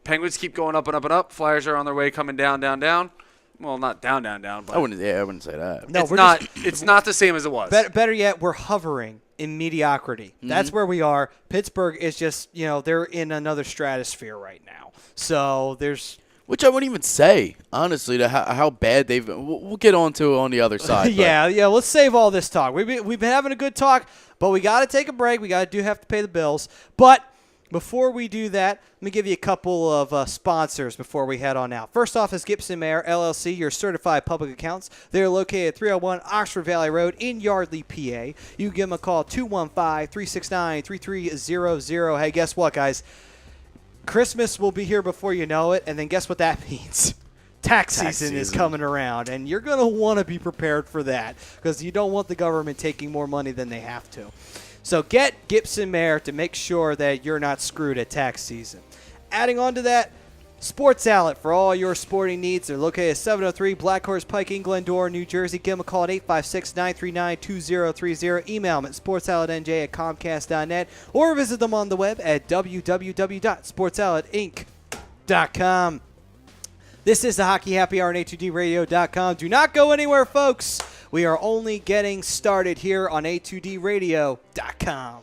Penguins keep going up and up and up. Flyers are on their way coming down, down, down. Well, not down, down, down. But I wouldn't say that. No, it's not the same as it was. Better yet, we're hovering in mediocrity. That's where we are. Pittsburgh is just, they're in another stratosphere right now. So there's... Which I wouldn't even say, honestly, to how bad they've been. We'll get on to it on the other side. yeah, let's save all this talk. We've been having a good talk, but we got to take a break. We have to pay the bills. But... before we do that, let me give you a couple of sponsors before we head on out. First off is Gibson Mayer, LLC, your certified public accountants. They're located at 301 Oxford Valley Road in Yardley, PA. You can give them a call, 215-369-3300. Hey, guess what, guys? Christmas will be here before you know it, and then guess what that means? Tax season is coming around, and you're going to want to be prepared for that because you don't want the government taking more money than they have to. So get Gibson Mayer to make sure that you're not screwed at tax season. Adding on to that, Sports Outlet for all your sporting needs. They're located at 703 Black Horse Pike in Glendora, New Jersey. Give them a call at 856-939-2030. Email them at sportsoutletnj@comcast.net or visit them on the web at www.sportsoutletinc.com. This is the Hockey Happy Hour on A2DRadio.com. Do not go anywhere, folks. We are only getting started here on A2DRadio.com.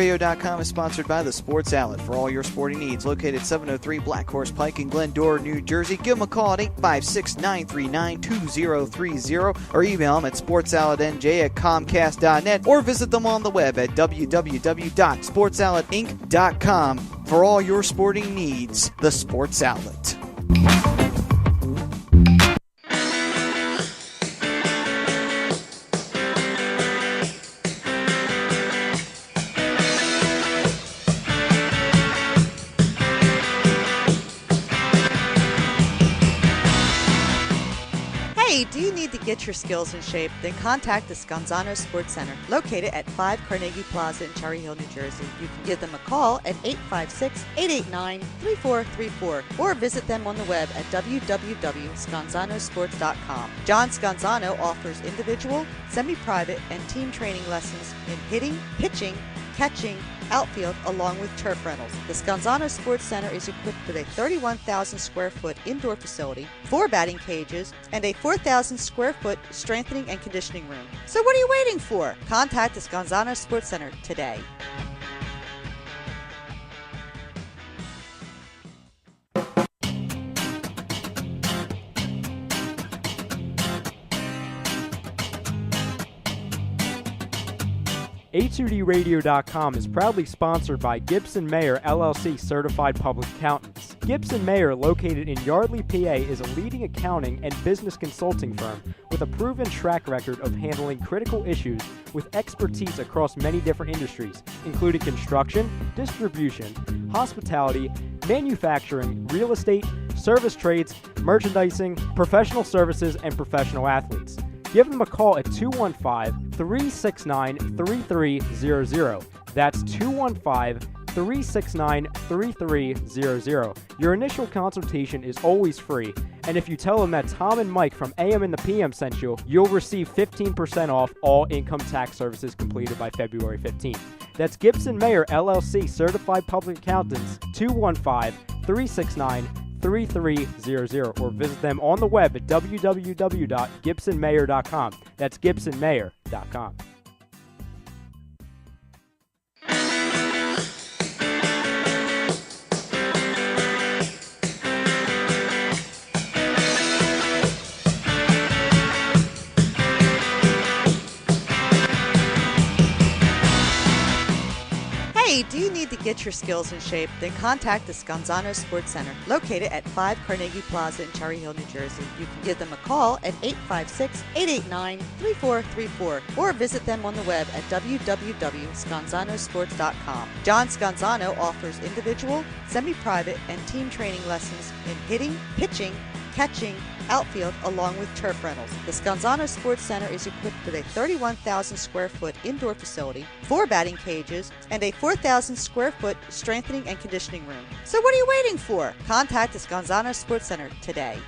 A2DRadio.com is sponsored by the Sports Outlet for all your sporting needs. Located 703 Black Horse Pike in Glendora, New Jersey. Give them a call at 856-939-2030 or email them at sportsoutletnj@comcast.net or visit them on the web at www.sportsoutletinc.com for all your sporting needs. The Sports Outlet. Hey, do you need to get your skills in shape? Then contact the Scanzano Sports Center, located at 5 Carnegie Plaza in Cherry Hill, New Jersey. You can give them a call at 856-889-3434 or visit them on the web at www.scanzanosports.com. John Scanzano offers individual, semi-private, and team training lessons in hitting, pitching, catching, outfield, along with turf rentals. The Scanzano Sports Center is equipped with a 31,000 square foot indoor facility, 4 batting cages, and a 4,000 square foot strengthening and conditioning room. So what are you waiting for? Contact the Scanzano Sports Center today. A2DRadio.com is proudly sponsored by Gibson Mayer LLC Certified Public Accountants. Gibson Mayer, located in Yardley, PA, is a leading accounting and business consulting firm with a proven track record of handling critical issues with expertise across many different industries, including construction, distribution, hospitality, manufacturing, real estate, service trades, merchandising, professional services, and professional athletes. Give them a call at 215-369-3300. That's 215-369-3300. Your initial consultation is always free, and if you tell them that Tom and Mike from AM and the PM sent you, you'll receive 15% off all income tax services completed by February 15th. That's Gibson Mayer LLC Certified Public Accountants, 215-369-3300, or visit them on the web at www.gibsonmayer.com. That's gibsonmayer.com. Hey, do you need to get your skills in shape? Then contact the Scanzano Sports Center, located at 5 Carnegie Plaza in Cherry Hill, New Jersey. You can give them a call at 856-889-3434 or visit them on the web at www.scanzanosports.com. John Scanzano offers individual, semi-private, and team training lessons in hitting, pitching, catching, outfield, along with turf rentals. The Scanzano Sports Center is equipped with a 31,000 square foot indoor facility, 4 batting cages, and a 4,000 square foot strengthening and conditioning room. So what are you waiting for? Contact the Scanzano Sports Center today.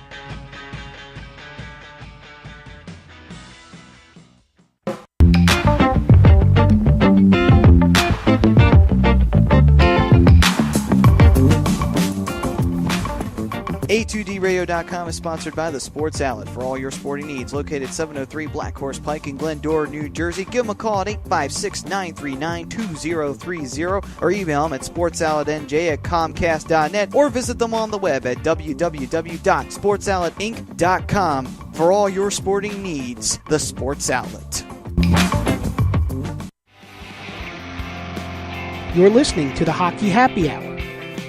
A2DRadio.com is sponsored by the Sports Outlet for all your sporting needs. Located 703 Black Horse Pike in Glendora, New Jersey. Give them a call at 856-939-2030 or email them at sportsoutletnj@comcast.net or visit them on the web at www.sportsoutletinc.com for all your sporting needs. The Sports Outlet. You're listening to the Hockey Happy Hour,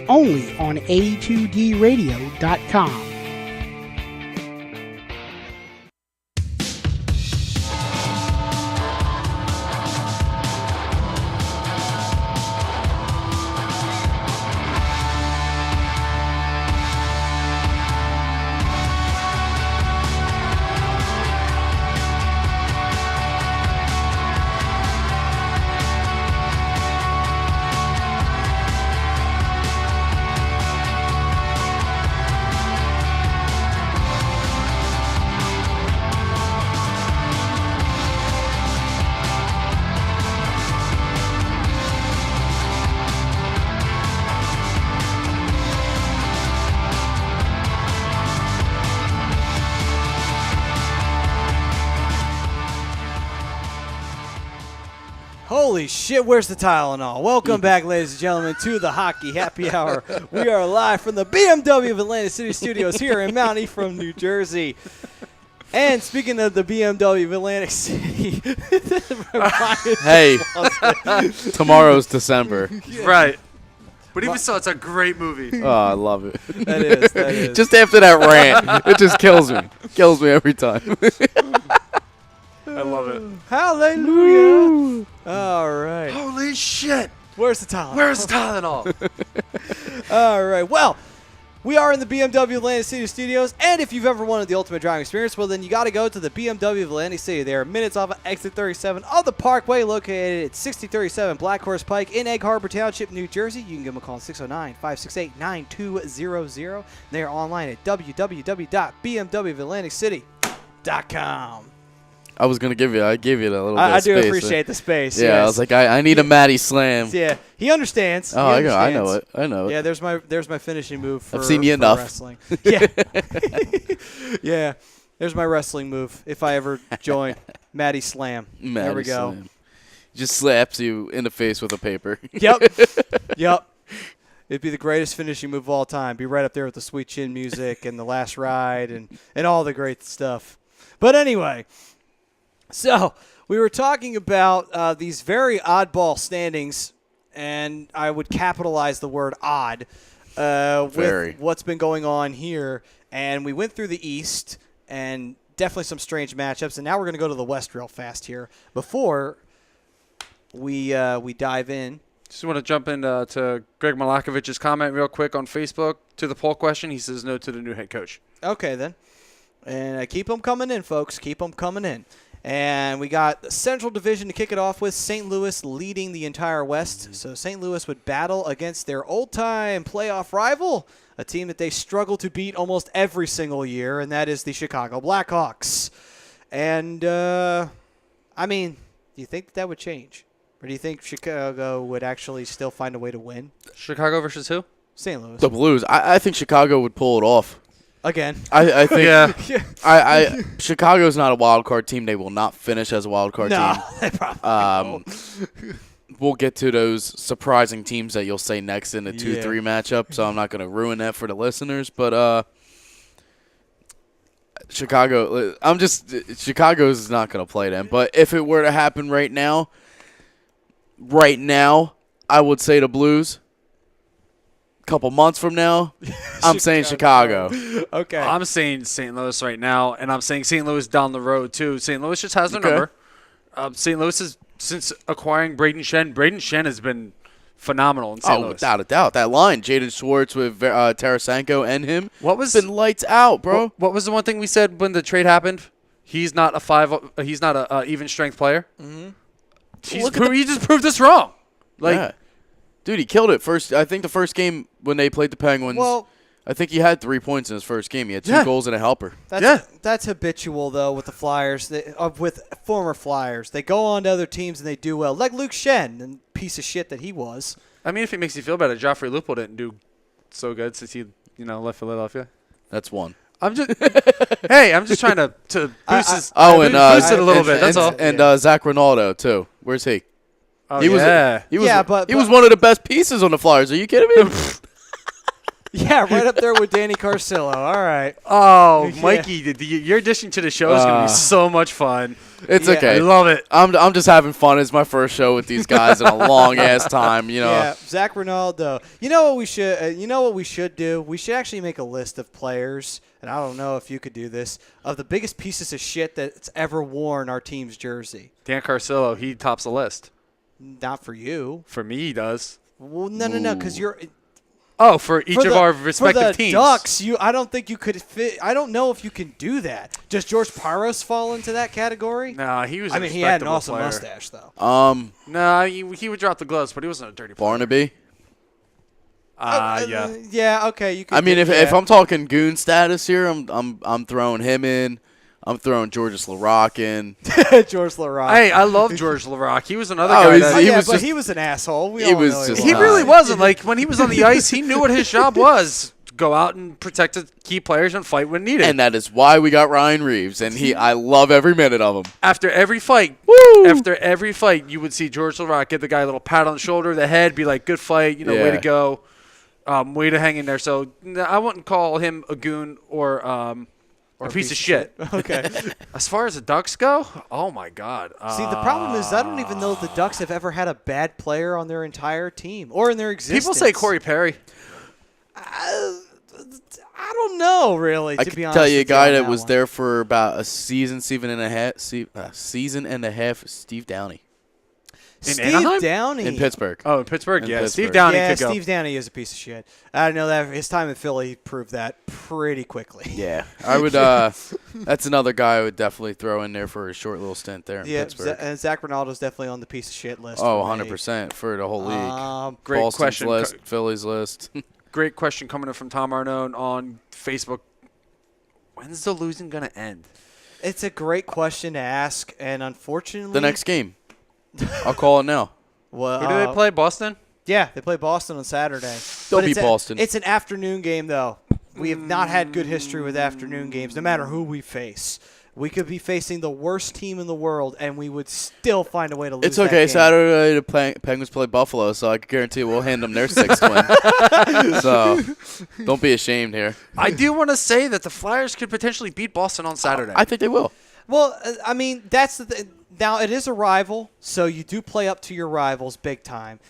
only on A2DRadio.com. Holy shit, where's the Tylenol? Welcome back, ladies and gentlemen, to the Hockey Happy Hour. We are live from the BMW of Atlantic City Studios here in Mount Ephraim, New Jersey. And speaking of the BMW of Atlantic City, Hey, tomorrow's December. Right. But even so, it's a great movie. Oh, I love it. That is. Just after that rant, it just kills me. Kills me every time. I love it. Hallelujah. All right. Holy shit. Where's the Tylenol? Where's Tylenol? All right. Well, we are in the BMW Atlantic City Studios, and if you've ever wanted the ultimate driving experience, well, then you got to go to the BMW of Atlantic City. They are minutes off of exit 37 of the Parkway, located at 6037 Black Horse Pike in Egg Harbor Township, New Jersey. You can give them a call at 609-568-9200. They are online at www.bmwatlanticcity.com. I was gonna give you. I gave you that little bit I of do space. appreciate the space. Yeah, yes. I was like, I need a Matty slam. Yeah, he understands. Oh, He I know understands. it. I know it. Yeah, there's my finishing move for, I've seen you for enough. wrestling. Yeah. Yeah. There's my wrestling move if I ever join Matty Slam. Matty there we go. Slam. Just slaps you in the face with a paper. Yep. Yep. It'd be the greatest finishing move of all time. Be right up there with the Sweet Chin music and the Last Ride and all the great stuff. But anyway, so we were talking about these very oddball standings, and I would capitalize the word odd with what's been going on here. And we went through the East, and definitely some strange matchups. And now we're going to go to the West real fast here before we dive in. Just want to jump into Greg Malakovich's comment real quick on Facebook to the poll question. He says no to the new head coach. Okay, then. And keep them coming in, folks. Keep them coming in. And we got the Central Division to kick it off with, St. Louis leading the entire West. So St. Louis would battle against their old-time playoff rival, a team that they struggle to beat almost every single year, and that is the Chicago Blackhawks. And, I mean, do you think that would change? Or do you think Chicago would actually still find a way to win? Chicago versus who? St. Louis. The Blues. I think Chicago would pull it off. Again. I think. Yeah. Chicago's not a wild card team. They will not finish as a wild card No, team. they probably won't. We'll get to those surprising teams that you'll say next in the 2-3 matchup, so I'm not going to ruin that for the listeners. But Chicago's not going to play them. But if it were to happen right now, I would say the Blues. Couple months from now, I'm saying Chicago. Okay. I'm saying St. Louis right now, and I'm saying St. Louis down the road, too. St. Louis just has their number. St. Louis is, since acquiring Braden Shen has been phenomenal in St. Louis. Without a doubt. That line, Jaden Schwartz with Tarasenko and him, been lights out, bro. What was the one thing we said when the trade happened? He's not a even strength player. Mm-hmm. He just proved us wrong. Yeah. Dude, he killed it. I think the first game when they played the Penguins, I think he had 3 points in his first game. He had 2 goals and a helper. That's habitual, though, with the Flyers, with former Flyers. They go on to other teams and they do well. Like Luke Shen, the piece of shit that he was. I mean, if it makes you feel better, Joffrey Lupul didn't do so good since he left Philadelphia. That's one. I'm just trying to boost it a little bit. That's all. And Zach Ronaldo, too. Where's he? Oh, he was one of the best pieces on the Flyers. Are you kidding me? Yeah, right up there with Danny Carcillo. All right. Oh, Mikey, your addition to the show is going to be so much fun. It's okay. I love it. I'm just having fun. It's my first show with these guys in a long ass time. Yeah, Zach Ronaldo. You know what we should? We should do? We should actually make a list of players, and I don't know if you could do this, of the biggest pieces of shit that's ever worn our team's jersey. Dan Carcillo, he tops the list. Not for you. For me, he does. Well, no, because you're. Oh, for each of our respective teams. For the Ducks, I don't think you could fit. I don't know if you can do that. Does George Parros fall into that category? No, he was. He had an awesome mustache, though. No, he would drop the gloves, but he wasn't a dirty player. Barnaby. Yeah. Yeah. Okay. You. Could if I'm talking goon status here, I'm throwing him in. I'm throwing Georges Laraque in. George Laraque. Hey, I love George Laraque. He was another guy. He was an asshole. He really wasn't. Like when he was on the ice, he knew what his job was. go out and protect the key players and fight when needed. And that is why we got Ryan Reeves, and I love every minute of him. After every fight, you would see George LaRock get the guy a little pat on the shoulder, the head, be like, good fight, way to go, way to hang in there. So I wouldn't call him a goon or a piece of shit. Okay. As far as the Ducks go, oh, my God. See, the problem is I don't even know if the Ducks have ever had a bad player on their entire team or in their existence. People say Corey Perry. I don't know, really, I to can be honest tell you a with guy on that was one. there for about a season and a half, Steve Downey. Steve Anaheim? Downey. In Pittsburgh. Oh, in Pittsburgh? In Yeah, Steve Pittsburgh. Downey Yeah, could go. Steve Downey is a piece of shit. I know that his time in Philly proved that pretty quickly. Yeah. I would that's another guy I would definitely throw in there for a short little stint there in Yeah, Pittsburgh. and Zach Ronaldo's definitely on the piece of shit list. Oh, for me. 100% for the whole league. Great Boston's question. list, Philly's list. Great question coming in from Tom Arnone on Facebook. When's the losing going to end? It's a great question to ask, and unfortunately, The next game. I'll call it now. Well, Who do they play? Boston? Yeah, they play Boston on Saturday. They'll But beat it's Boston. It's an afternoon game, though. We have not had good history with afternoon games, no matter who we face. We could be facing the worst team in the world, and we would still find a way to lose. It's okay. That game. Saturday, the Penguins play Buffalo, so I can guarantee we'll hand them their sixth win. So don't be ashamed here. I do want to say that the Flyers could potentially beat Boston on Saturday. I think they will. Well, I mean, that's the thing. Now, it is a rival, so you do play up to your rivals big time.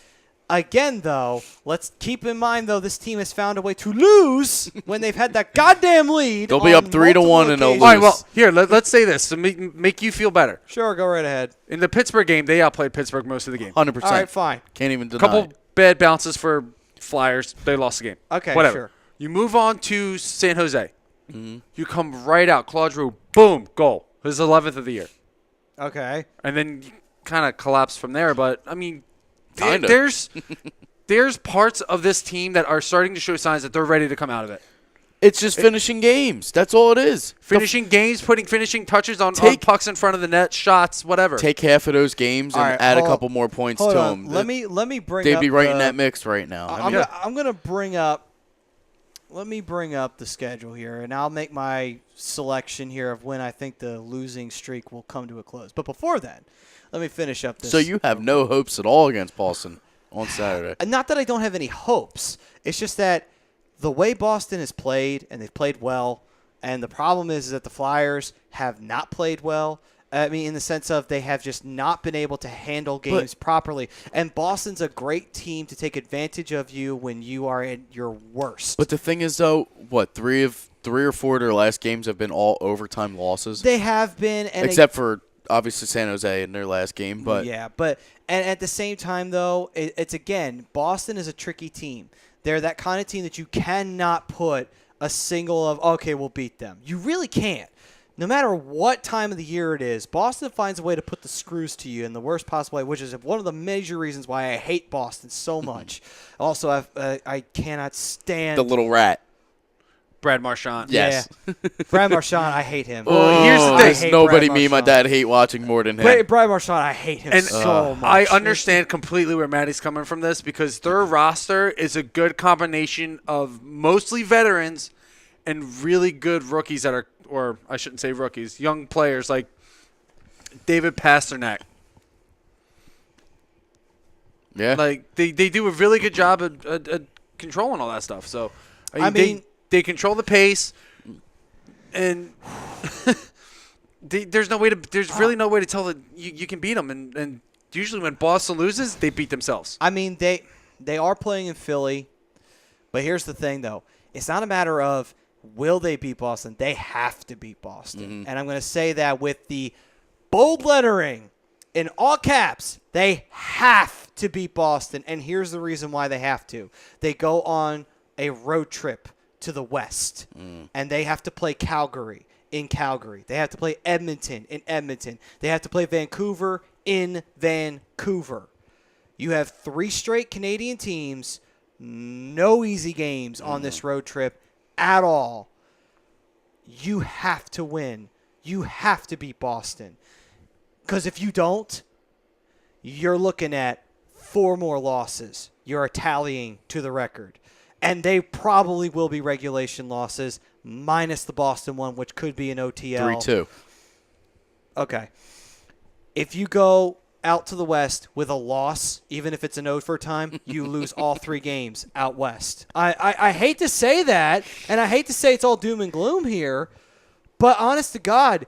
Again, though, let's keep in mind, though, this team has found a way to lose when they've had that goddamn lead. They'll be on up 3-1 and they'll multiple All right, lose. well, here, let's say this to make you feel better. Sure, go right ahead. In the Pittsburgh game, they outplayed Pittsburgh most of the game. 100%. All right, fine. Can't even deny Couple it. bad bounces for Flyers. They lost the game. Okay, whatever. sure. You move on to San Jose. Mm-hmm. You come right out. Claude Giroux, boom, goal. His 11th of the year. Okay. And then you kind of collapse from there. But, I mean, Kinda. there's parts of this team that are starting to show signs that they're ready to come out of it. It's just finishing games. That's all it is. Finishing games, putting finishing touches on Take- pucks in front of the net, shots, whatever. Take half of those games and All right, add a hold- couple more points Hold to on. them. Let me bring They'd up be right in the- that mix right now. I'm gonna bring up. Let me bring up the schedule here, and I'll make my selection here of when I think the losing streak will come to a close. But before then, let me finish up this. So you have no hopes at all against Boston on Saturday. Not that I don't have any hopes. It's just that the way Boston has played, and they've played well, and the problem is that the Flyers have not played well. I mean, in the sense of they have just not been able to handle games properly. And Boston's a great team to take advantage of you when you are at your worst. But the thing is, though, what, three or four of their last games have been all overtime losses? They have been. And Except for, obviously, San Jose in their last game. But yeah, but and at the same time, though, it's again, Boston is a tricky team. They're that kind of team that you cannot put a single of, okay, we'll beat them. You really can't. No matter what time of the year it is, Boston finds a way to put the screws to you in the worst possible way, which is one of the major reasons why I hate Boston so much. Also, I cannot stand the little rat. Brad Marchand. Yes. Yeah. Brad Marchand, I hate him. Well, here's the I thing. There's hate nobody Brad me and my Marchand. dad hate watching more than him. Brad Marchand, I hate him And so much. I understand completely where Maddie's coming from this because their roster is a good combination of mostly veterans and really good rookies that are, or I shouldn't say rookies, young players like David Pasternak. Yeah. Like they do a really good job at controlling all that stuff. So I mean, they control the pace, and there's really no way to tell that you can beat them. And usually when Boston loses, they beat themselves. I mean, they are playing in Philly, but here's the thing, though. It's not a matter of will they beat Boston. They have to beat Boston. Mm-hmm. And I'm going to say that with the bold lettering in all caps, they have to beat Boston. And here's the reason why they have to. They go on a road trip to the West, and they have to play Calgary in Calgary. They have to play Edmonton in Edmonton. They have to play Vancouver in Vancouver. You have 3 straight Canadian teams, no easy games on this road trip at all. You have to win. You have to beat Boston. Because if you don't, you're looking at 4 more losses. You're tallying to the record. and they probably will be regulation losses minus the Boston one, which could be an OTL. 3-2. Okay. If you go out to the West with a loss, even if it's an overtime, you lose all 3 games out West. I hate to say that, and I hate to say it's all doom and gloom here, but honest to God,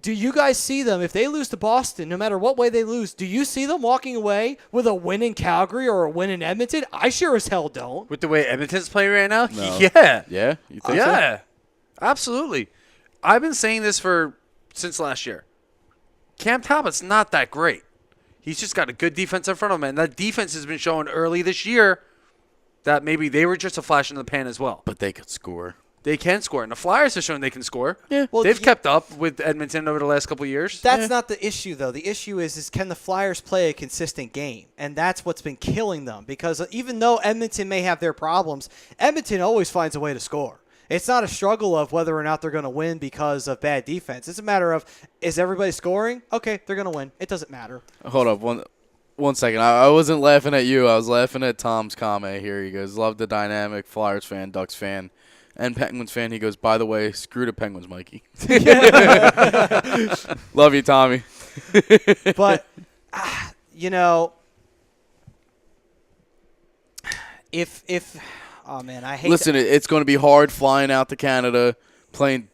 do you guys see them, if they lose to Boston, no matter what way they lose, do you see them walking away with a win in Calgary or a win in Edmonton? I sure as hell don't. With the way Edmonton's playing right now? No. Yeah. Yeah? You think so? Yeah. Absolutely. I've been saying this since last year. Cam Talbot's not that great. He's just got a good defense in front of him, and that defense has been showing early this year that maybe they were just a flash in the pan as well. But they could score. They can score, and the Flyers have shown they can score. Yeah. Well, They've kept up with Edmonton over the last couple of years. That's not the issue, though. The issue is can the Flyers play a consistent game? And that's what's been killing them. Because even though Edmonton may have their problems, Edmonton always finds a way to score. It's not a struggle of whether or not they're going to win because of bad defense. It's a matter of, is everybody scoring? Okay, they're going to win. It doesn't matter. Hold up one second. I wasn't laughing at you. I was laughing at Tom's comment here. He goes, love the dynamic, Flyers fan, Ducks fan, and Penguins fan. He goes, by the way, screw the Penguins, Mikey. Love you, Tommy. But, if oh, man, I hate Listen, it's going to be hard flying out to Canada, playing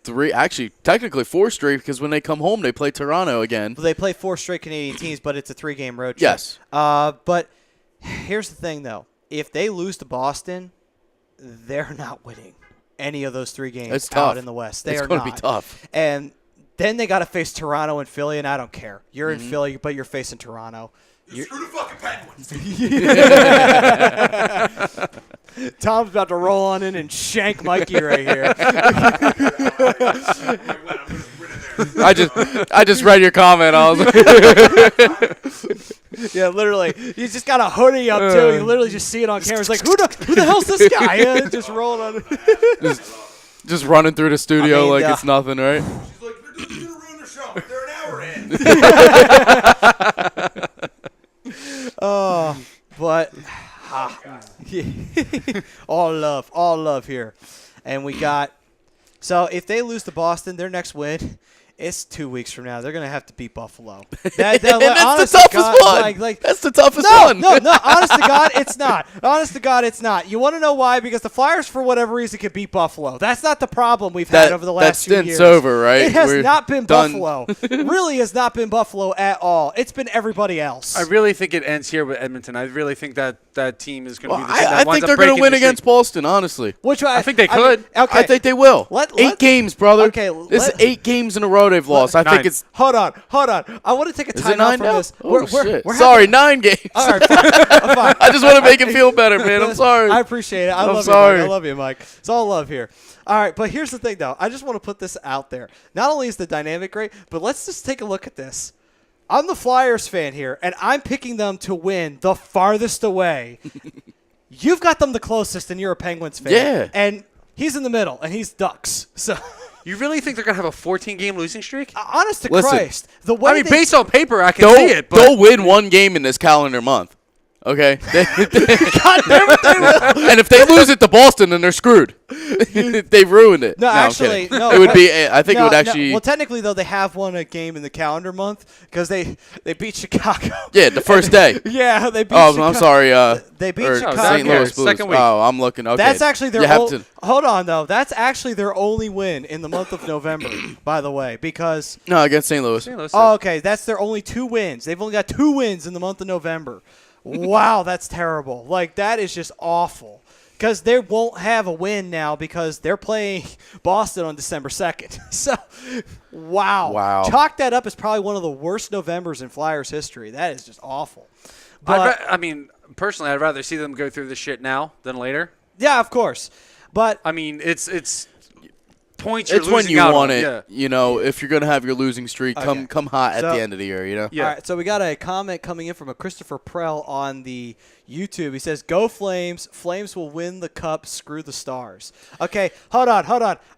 technically 4 straight, because when they come home, they play Toronto again. They play 4 straight Canadian teams, but it's a 3-game road trip. Yes. But here's the thing, though. If they lose to Boston, they're not winning any of those 3 games It's tough. out in the West. They It's are going not. to be tough. And then they got to face Toronto and Philly, and I don't care. You're in Philly, but you're facing Toronto. Screw the fucking Penguins. Tom's about to roll on in and shank Mikey right here. I just read your comment. I was like, Yeah, literally. You just got a hoodie up, too. You literally just see it on camera. It's like, who the hell's this guy? Yeah, just rolling on. just running through the studio I mean, like it's nothing, right? She's like, they're going to ruin the show. They're an hour in. Oh, but all love here. And we got – so if they lose to Boston, their next win – it's 2 weeks from now. They're going to have to beat Buffalo. That's the toughest one. That's the toughest one. No. Honest to God, it's not. Honest to God, it's not. You want to know why? Because the Flyers, for whatever reason, can beat Buffalo. That's not the problem we've had over the last few years. That stint's over, right? It has We're not been done. Buffalo. Really has not been Buffalo at all. It's been everybody else. I really think it ends here with Edmonton. I really think that team is going to be the team I that winds think up they're going breaking to win the against streak. Boston, honestly. Which I think they could. Okay. I think they will. 8 games, brother. Okay, this is 8 games in a row they've lost. I think 9. it's – Hold on. I want to take a is time it out 9 from now? this. Oh, shit. We're Sorry, 9 games. All right, fine. I just want to make it feel better, man. I'm sorry. I appreciate it. I love sorry. you, Mike. I love you, Mike. It's all love here. All right, but here's the thing, though. I just want to put this out there. Not only is the dynamic great, but let's just take a look at this. I'm the Flyers fan here, and I'm picking them to win the farthest away. You've got them the closest, and you're a Penguins fan. Yeah. And he's in the middle, and he's Ducks. So, You really think they're going to have a 14-game losing streak? honest to Listen, Christ, the way I mean, they based on paper, I can see it. But They'll win 1 game in this calendar month. Okay? God damn it, they will. And if they lose it to Boston, then they're screwed. They've ruined it. No, I'm actually, kidding. no. It would be. I think it would No, actually. well, technically, though, they have won a game in the calendar month because they beat Chicago. Yeah, the first day. Yeah, they beat Oh, Chicago. I'm sorry. They beat or Chicago. St. Louis Blues. Second week. Oh, I'm looking. Okay. That's actually You their have to. hold on, though. That's actually their only win in the month of November, by the way, because No, against St. Louis. oh, okay, that's their only 2 wins. They've only got 2 wins in the month of November. Wow, that's terrible. Like, that is just awful. Because they won't have a win now because they're playing Boston on December 2nd. So, wow. Chalk that up as probably one of the worst Novembers in Flyers history. That is just awful. But, I mean, personally, I'd rather see them go through this shit now than later. yeah, of course. But I mean, it's points you're It's when losing you out want on. it. Yeah. You know, if you're gonna have your losing streak, Okay. come hot at So- the end of the year. You know. Yeah. all right, so we got a comment coming in from a Christopher Prell on the YouTube. He says, "Go Flames! Flames will win the cup. Screw the Stars." Okay, hold on.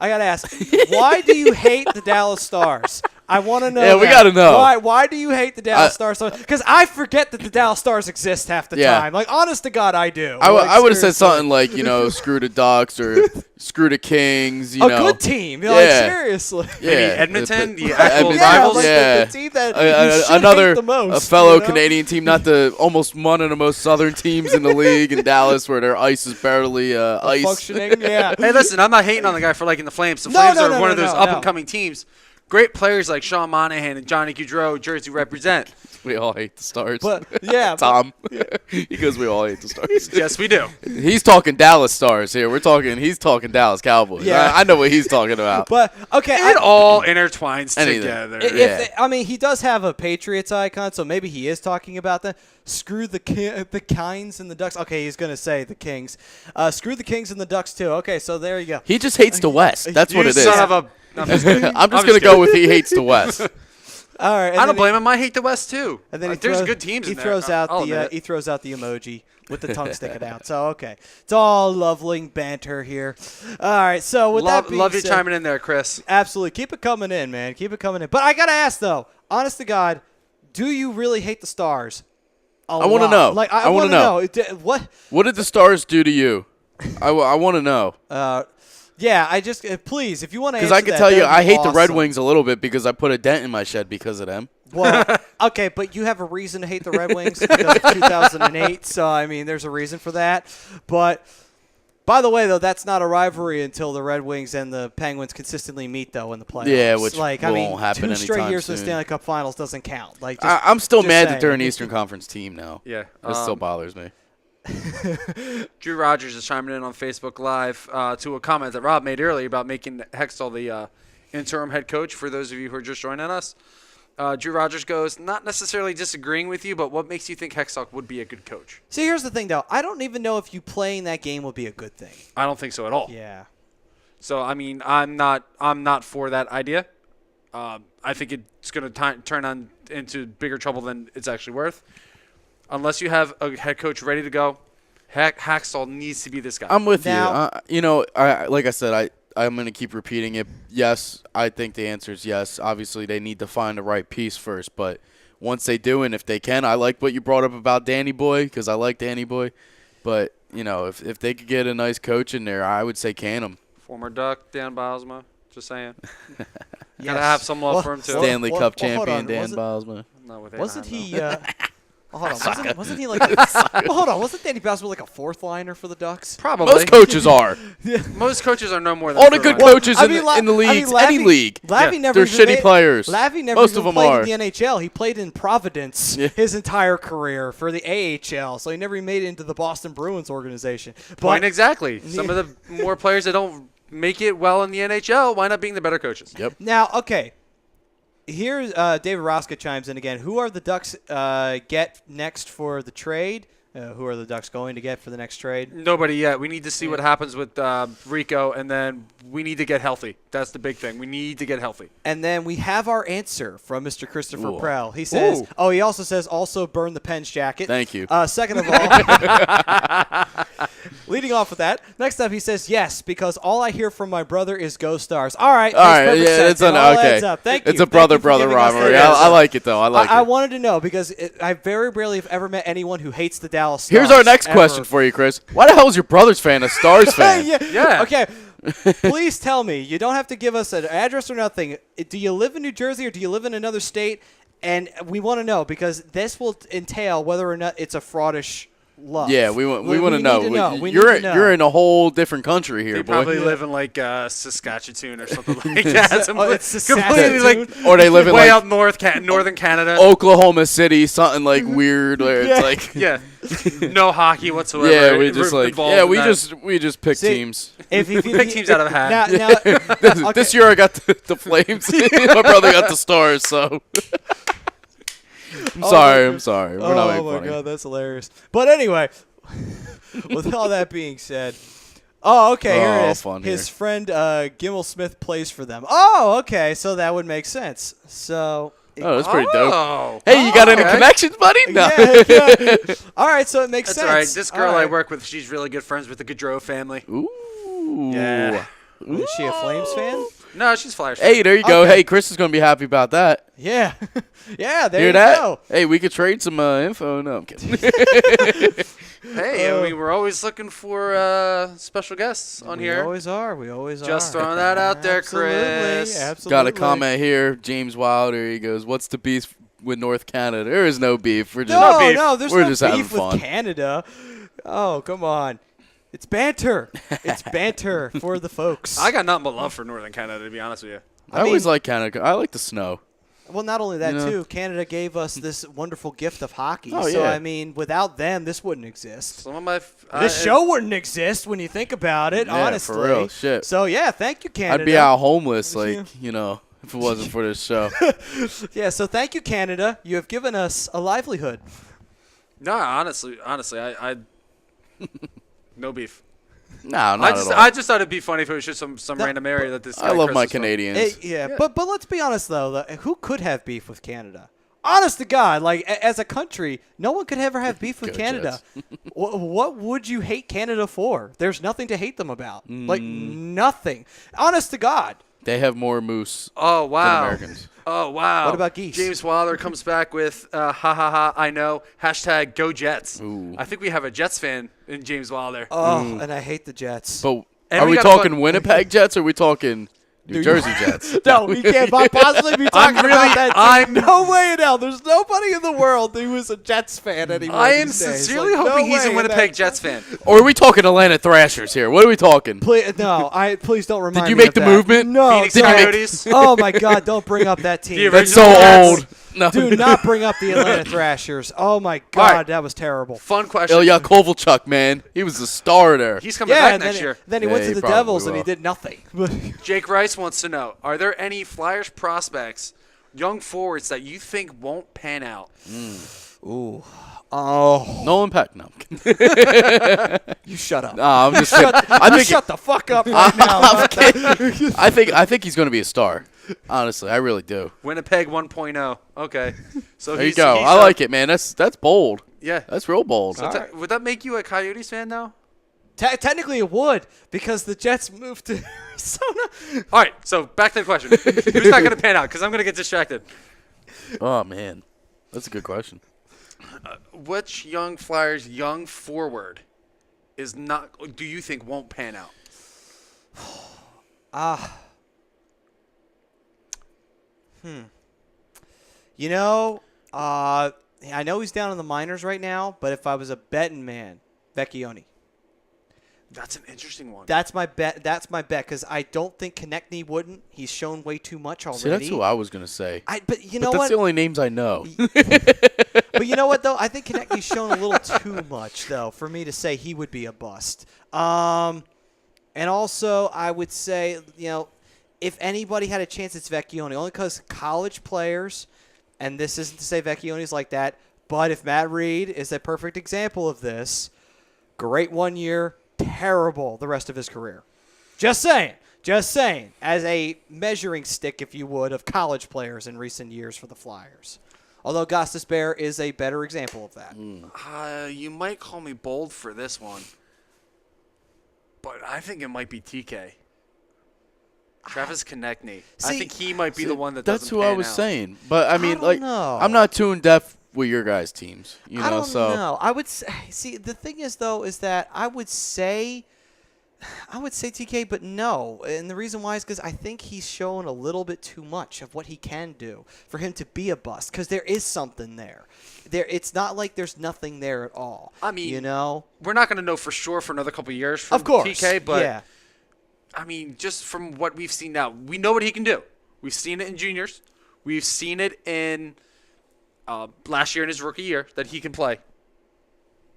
I gotta ask, why do you hate the Dallas Stars? I want to know. Yeah, we that. gotta know. Why do you hate the Dallas Stars? Because I forget that the Dallas Stars exist half the time. Like, honest to God, I do. I would have said something like, screw the Ducks or screw the Kings. You know, good team. Like, seriously. Yeah, Maybe Edmonton, the actual rivals. Like the team that you should another hate the most, a fellow Canadian team, not the almost one of the most southern teams in the league in Dallas, where their ice is barely ice. Functioning. Yeah. Hey, listen, I'm not hating on the guy for liking the Flames. The Flames are one of those up-and-coming teams. Great players like Sean Monahan and Johnny Gaudreau, Jersey represent. We all hate the Stars. But yeah, Tom. He goes, we all hate the Stars. Yes, we do. He's talking Dallas Stars here. He's talking Dallas Cowboys. Yeah. I know what he's talking about. But okay, It all intertwines Anything. together. I mean, he does have a Patriots icon, so maybe he is talking about that. Screw the Kings and the Ducks. Okay, he's gonna say the Kings. Screw the Kings and the Ducks too. Okay, so there you go. He just hates the West. That's what it is. Son of a. No, I'm just kidding. I'm just going to go with he hates the West. All right, I don't blame him. I hate the West too. And then there's good teams in there. He throws out the emoji with the tongue sticking out. So okay, it's all lovely banter here. All right, so with that being love you said, chiming in there, Chris. absolutely keep it coming in, man. Keep it coming in. But I gotta ask though, honest to God, do you really hate the Stars? I want to know. Like I want to know. What did the Stars do to you? I want to know. Yeah, I just please, if you want to, because I can tell you, I hate the Red Wings a little bit because I put a dent in my shed because of them. Well, okay, but you have a reason to hate the Red Wings because of 2008. So I mean, there's a reason for that. But by the way, though, that's not a rivalry until the Red Wings and the Penguins consistently meet, though, in the playoffs. Yeah, which won't happen 2 straight years in the Stanley Cup Finals doesn't count. Like, I'm still mad saying. that they're an Eastern Conference team now. Yeah, it still bothers me. Drew Rogers is chiming in on Facebook Live to a comment that Rob made earlier about making Hextall the interim head coach. For those of you who are just joining us, Drew Rogers goes, not necessarily disagreeing with you, but what makes you think Hextall would be a good coach? See, here's the thing, though. I don't even know if you playing that game would be a good thing. I don't think so at all. Yeah. So I mean, I'm not for that idea. I think it's going to turn on into bigger trouble than it's actually worth. Unless you have a head coach ready to go, Hextall needs to be this guy. I'm with now, you. Like I said, I'm going to keep repeating it. Yes, I think the answer is yes. Obviously, they need to find the right piece first. But once they do, and if they can, I like what you brought up about Danny Boy because I like Danny Boy. But, if they could get a nice coach in there, I would say can him. Former Duck, Dan Bylsma. Just saying. Yes. Gotta have some love for him, too. Stanley Cup champion on. Dan Bylsma. Wasn't he... hold on. Wasn't he like? Hold on. Wasn't Danny Bylsma like a fourth liner for the Ducks? Probably. Most coaches are. Most coaches are no more than all the good coaches in the league, any league. Lavi never. They're shitty players. Lavi never Most even of them played are. in the NHL. He played in Providence his entire career for the AHL, so he never made it into the Boston Bruins organization. Point exactly. Some of the more players that don't make it well in the NHL wind up being the better coaches. Yep. Now, okay. Here's David Roska chimes in again. Who are the Ducks get next for the trade? Who are the Ducks going to get for the next trade? Nobody yet. We need to see what happens with Rico, and then we need to get healthy. That's the big thing. We need to get healthy. And then we have our answer from Mr. Christopher Prell. He says, he also says, also burn the Pens jacket. Thank you. Second of all, leading off with that, next up he says, yes, because all I hear from my brother is Go Stars. All right. Yeah, sense. it's okay. Adds up. Thank you. It's a brother-brother rivalry. I like it, though. I wanted to know because I very rarely have ever met anyone who hates the Dallas Stars. Here's our next question for you, Chris. Why the hell is your brother's fan a Stars fan? Yeah. Okay. Please tell me. You don't have to give us an address or nothing. Do you live in New Jersey or do you live in another state? And we want to know because this will entail whether or not it's a fraudish love. Yeah, we want to know. You're in a whole different country here, They boy. probably live in like Saskatchewan or something like that. It's Completely like or they live in way like up northern Canada. Oklahoma City, something like weird where it's like no hockey whatsoever. Yeah, we just we just pick See, teams. If you pick teams out of a hat. Now, This year I got the Flames. My brother got the Stars, so I'm sorry. We're not making oh my funny. God, that's hilarious. But anyway, with all that being said, here it is. Fun His here. friend Gimmel Smith plays for them. Oh, okay, so that would make sense. So. Oh, that's pretty dope. Oh. Hey, you got any connections, buddy? No. Yeah. All right, so it makes That's sense. all right. This girl All I right. work with, she's really good friends with the Gaudreau family. Ooh. Yeah. Is she a Flames fan? No, she's Flyers. Hey, there you go. Okay. Hey, Chris is going to be happy about that. Yeah. Yeah, there Hear you that? go. Hey, we could trade some info. No, I'm kidding. Hey, I mean, we're always looking for special guests on We here. always are. We always Just are. throwing that out there, Absolutely, Chris. Absolutely. Got a comment here. James Wilder, he goes, what's the beef with North Canada? There is no beef. We're just No, beef. no, there's We're no just having beef with fun. Canada. Oh, come on. It's banter. It's banter for the folks. I got nothing but love for Northern Canada, to be honest with you. I always like Canada. I like the snow. Well, not only that, You know? too, Canada gave us this wonderful gift of hockey. Oh, so, yeah. I mean, without them, this wouldn't exist. Some of my This show wouldn't exist when you think about it, Yeah, honestly. for real, shit. So, yeah, thank you, Canada. I'd be out homeless, like, you know, if it wasn't for this show. Yeah, so thank you, Canada. You have given us a livelihood. No, honestly, I no beef. No, not at all. I just thought it'd be funny if it was just some random area that this. I guy love Chris my is from. Canadians. Yeah. But let's be honest, though. Who could have beef with Canada? Honest to God, like, as a country, no one could ever have beef with Go Canada. What would you hate Canada for? There's nothing to hate them about. Like, nothing. Honest to God. They have more moose Oh wow! than Americans. Oh wow! What about geese? James Wilder comes back with ha ha ha. I know hashtag Go Jets. Ooh. I think we have a Jets fan in James Wilder. Oh, and I hate the Jets. But And are we we got talking fun- Winnipeg Jets or are we talking New Jersey Jets? No, we can't possibly be talking about that. I'm- no way in hell. There's nobody in the world who is a Jets fan anymore. I am these days. sincerely Like, hoping no he's way a in Winnipeg that- Jets fan. Or are we talking Atlanta Thrashers here? What are we talking? Please, please don't remind me. you make of the that. movement? No, Phoenix don't. Coyotes. Oh my God! Don't bring up that team. The That's original so Jets. old. No. Do not bring up the Atlanta Thrashers. Oh my God, that was terrible. Fun question. Ilya Kovalchuk, man. He was the star there. He's coming Yeah, back and next then, year. then he Yeah, went to he the probably Devils and he will. did nothing. Jake Rice wants to know: are there any Flyers prospects, young forwards that you think won't pan out? Ooh. Oh, Nolan Peck. No. I'm kidding. you shut up. No, I'm just kidding. I You think shut the fuck up right now. about that. I think he's going to be a star. Honestly, I really do. Winnipeg 1.0. Okay, so There you go. I like it, man. That's bold. Yeah. That's real bold. So would that make you a Coyotes fan now? Technically, it would because the Jets moved to Arizona. All right. So back to the question: who's not going to pan out? Because I'm going to get distracted. Oh man, that's a good question. Which young Flyers young forward is not? Do you think won't pan out? You know, I know he's down in the minors right now, but if I was a betting man, Vecchione. That's an interesting one. That's my bet. That's my bet because I don't think Konechny wouldn't. He's shown way too much already. See, that's who I was going to say. But you know But that's what? the only names I know. But you know what though? I think Konechny's shown a little too much though for me to say he would be a bust. And also I would say, you know, if anybody had a chance, it's Vecchione, only because college players, and this isn't to say Vecchione's like that, but if Matt Reed is a perfect example of this, great 1 year, terrible the rest of his career. Just saying. Just saying. As a measuring stick, if you would, of college players in recent years for the Flyers. Although Gostisbehere is a better example of that. You might call me bold for this one, but I think it might be TK. Travis Konechny. I See, think he might be the one that That's doesn't who pan I was out. saying. But I mean, don't like, know. I'm not too in depth with your guys' teams. You know, I don't so know. I would see the thing is though is that I would say TK, but no. And the reason why is because I think he's shown a little bit too much of what he can do for him to be a bust. Because there is something there. It's not like there's nothing there at all. I mean, you know, we're not going to know for sure for another couple of years from of course, TK, but yeah. I mean, just from what we've seen now, we know what he can do. We've seen it in juniors. We've seen it in last year in his rookie year that he can play.